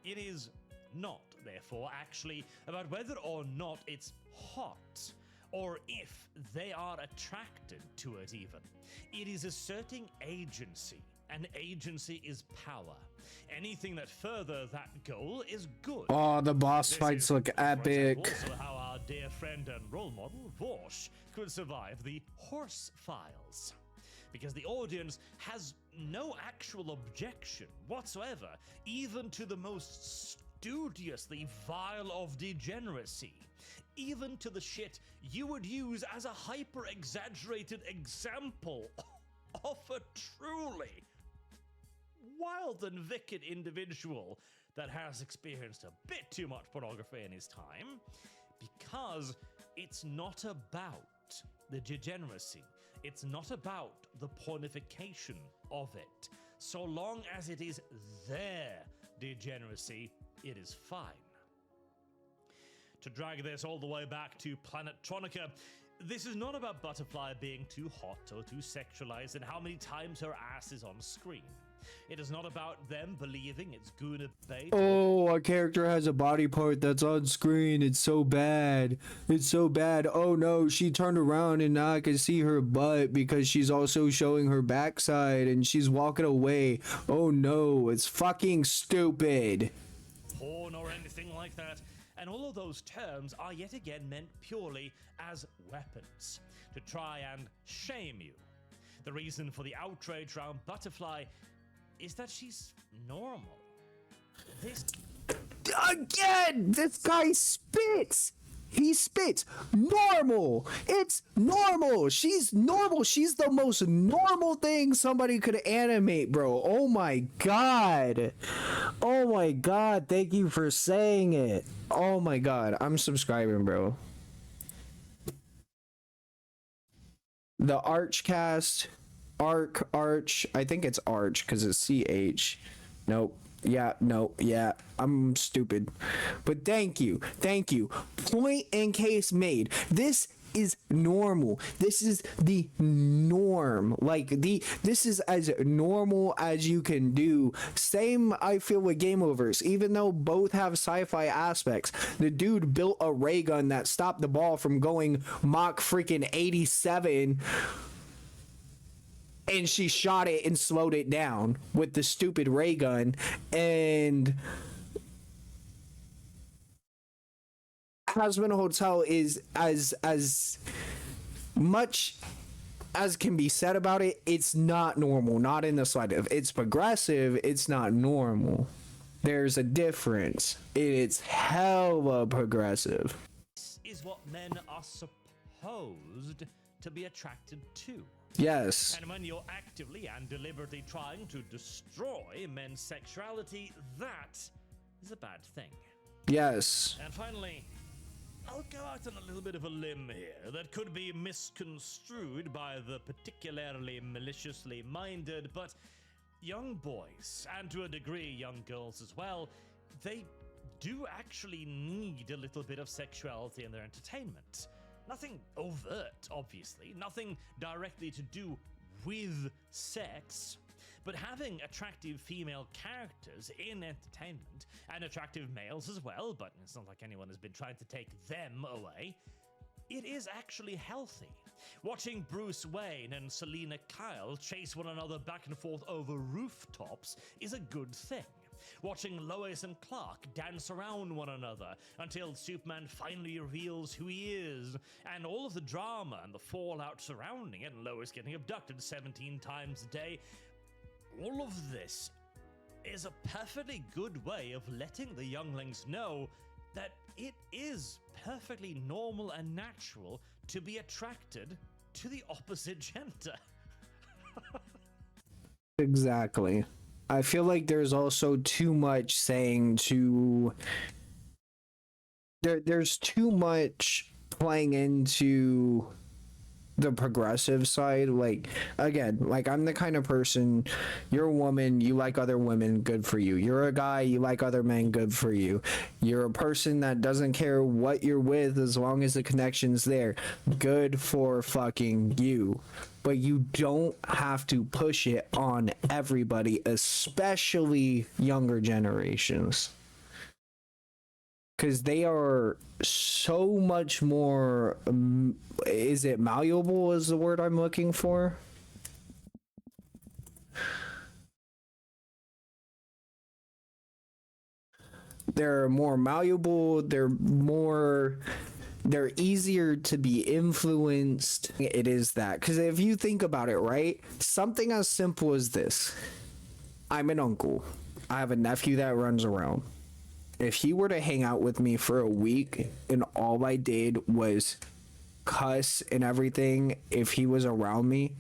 It is not, therefore, actually about whether or not it's hot, or if they are attracted to it even. It is asserting agency, and agency is power. Anything that further that goal is good. Oh, the boss fights look epic. Also how our dear friend and role model, Vorsh, could survive the horse files. Because the audience has no actual objection whatsoever, even to the most studiously vile of degeneracy. Even to the shit you would use as a hyper-exaggerated example of a truly wild and wicked individual that has experienced a bit too much pornography in his time, because it's not about the degeneracy. It's not about the pornification of it. So long as it is their degeneracy, it is fine. To drag this all the way back to Planetronica, this is not about Butterfly being too hot or too sexualized and how many times her ass is on screen. It is not about them believing it's Guna bait. Oh, a character has a body part that's on screen. It's so bad. It's so bad. Oh no, she turned around and now I can see her butt because she's also showing her backside and she's walking away. Oh no, it's fucking stupid. Porn or anything like that. And all of those terms are yet again meant purely as weapons to try and shame you. The reason for the outrage around Butterfly is that she's normal. This again, this guy spits. He spits. Normal. It's normal. She's normal. She's the most normal thing somebody could animate, bro. Oh my god. Oh my god. Thank you for saying it. Oh my god. I'm subscribing, bro. The TheArchCast. Arch. I think it's Arch because it's CH. Nope. Yeah, no, yeah, I'm stupid. But thank you. Point and case made. This is normal. This is the norm. This is as normal as you can do. Same I feel with Game Overs, even though both have sci-fi aspects. The dude built a ray gun that stopped the ball from going Mach freaking 87. And she shot it and slowed it down with the stupid ray gun. And Hazbin Hotel is as much as can be said about it. It's not normal, not in the slightest. It's progressive. It's not normal. There's a difference. It's hella progressive. is is what men are supposed to be attracted to. Yes. And when you're actively and deliberately trying to destroy men's sexuality, that is a bad thing. Yes. And finally, I'll go out on a little bit of a limb here that could be misconstrued by the particularly maliciously minded, but young boys, and to a degree young girls as well, they do actually need a little bit of sexuality in their entertainment. Nothing overt, obviously, nothing directly to do with sex, but having attractive female characters in entertainment, and attractive males as well, but it's not like anyone has been trying to take them away, it is actually healthy. Watching Bruce Wayne and Selena Kyle chase one another back and forth over rooftops is a good thing. Watching Lois and Clark dance around one another until Superman finally reveals who he is, and all of the drama and the fallout surrounding it, and Lois getting abducted 17 times a day, all of this is a perfectly good way of letting the younglings know that it is perfectly normal and natural to be attracted to the opposite gender. Exactly. I feel like there's also too much saying to there's too much playing into the progressive side. Like, again, like, I'm the kind of person, you're a woman, you like other women, good for you. You're a guy, you like other men, good for you. You're a person that doesn't care what you're with as long as the connection's there, good for fucking you. But you don't have to push it on everybody, especially younger generations, because they are so much more is it malleable is the word I'm looking for? They're more malleable, they're easier to be influenced. It is that, because if you think about it, right, something as simple as this: I'm an uncle, I have a nephew that runs around. If he were to hang out with me for a week and all I did was cuss and everything, if he was around me,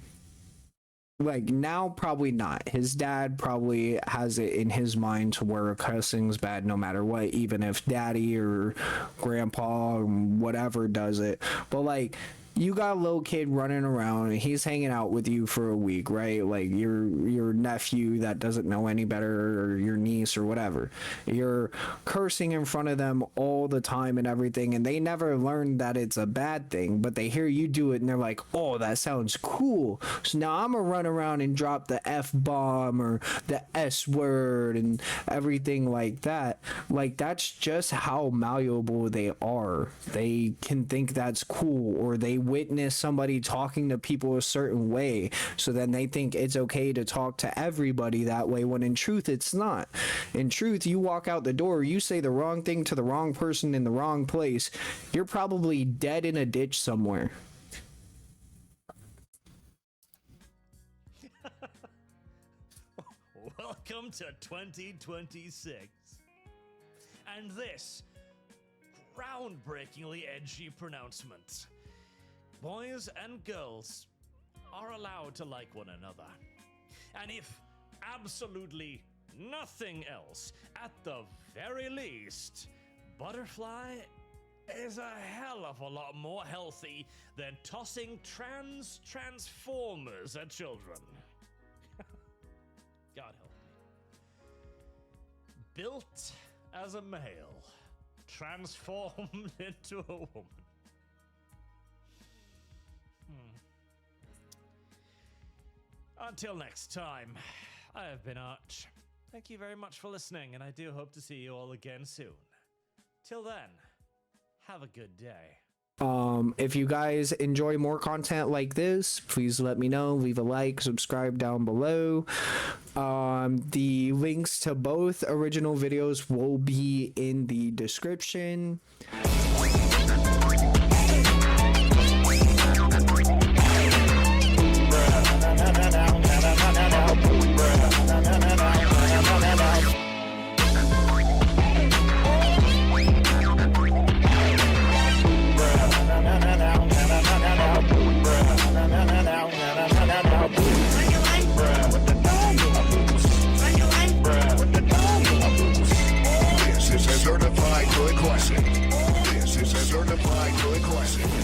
like, now probably not. His dad probably has it in his mind to where cussing's bad no matter what, even if daddy or grandpa or whatever does it. But like, you got a little kid running around and he's hanging out with you for a week, right? Like your nephew that doesn't know any better, or your niece or whatever. You're cursing in front of them all the time and everything, and they never learned that it's a bad thing, but they hear you do it and they're like, oh, that sounds cool. So now I'm gonna run around and drop the F-bomb or the S word and everything like that. Like, that's just how malleable they are. They can think that's cool, or they witness somebody talking to people a certain way, so then they think it's okay to talk to everybody that way, when in truth it's not. In truth, you walk out the door, you say the wrong thing to the wrong person in the wrong place, you're probably dead in a ditch somewhere. Welcome to 2026. And this groundbreakingly edgy pronouncement: boys and girls are allowed to like one another. And if absolutely nothing else, at the very least, Butterfly is a hell of a lot more healthy than tossing transformers at children. God help me. Built as a male, transformed into a woman. Until next time, I have been Arch. Thank you very much for listening, and I do hope to see you all again soon. Till then, have a good day. If you guys enjoy more content like this, please let me know. Leave a like, subscribe down below. The links to both original videos will be in the description. question.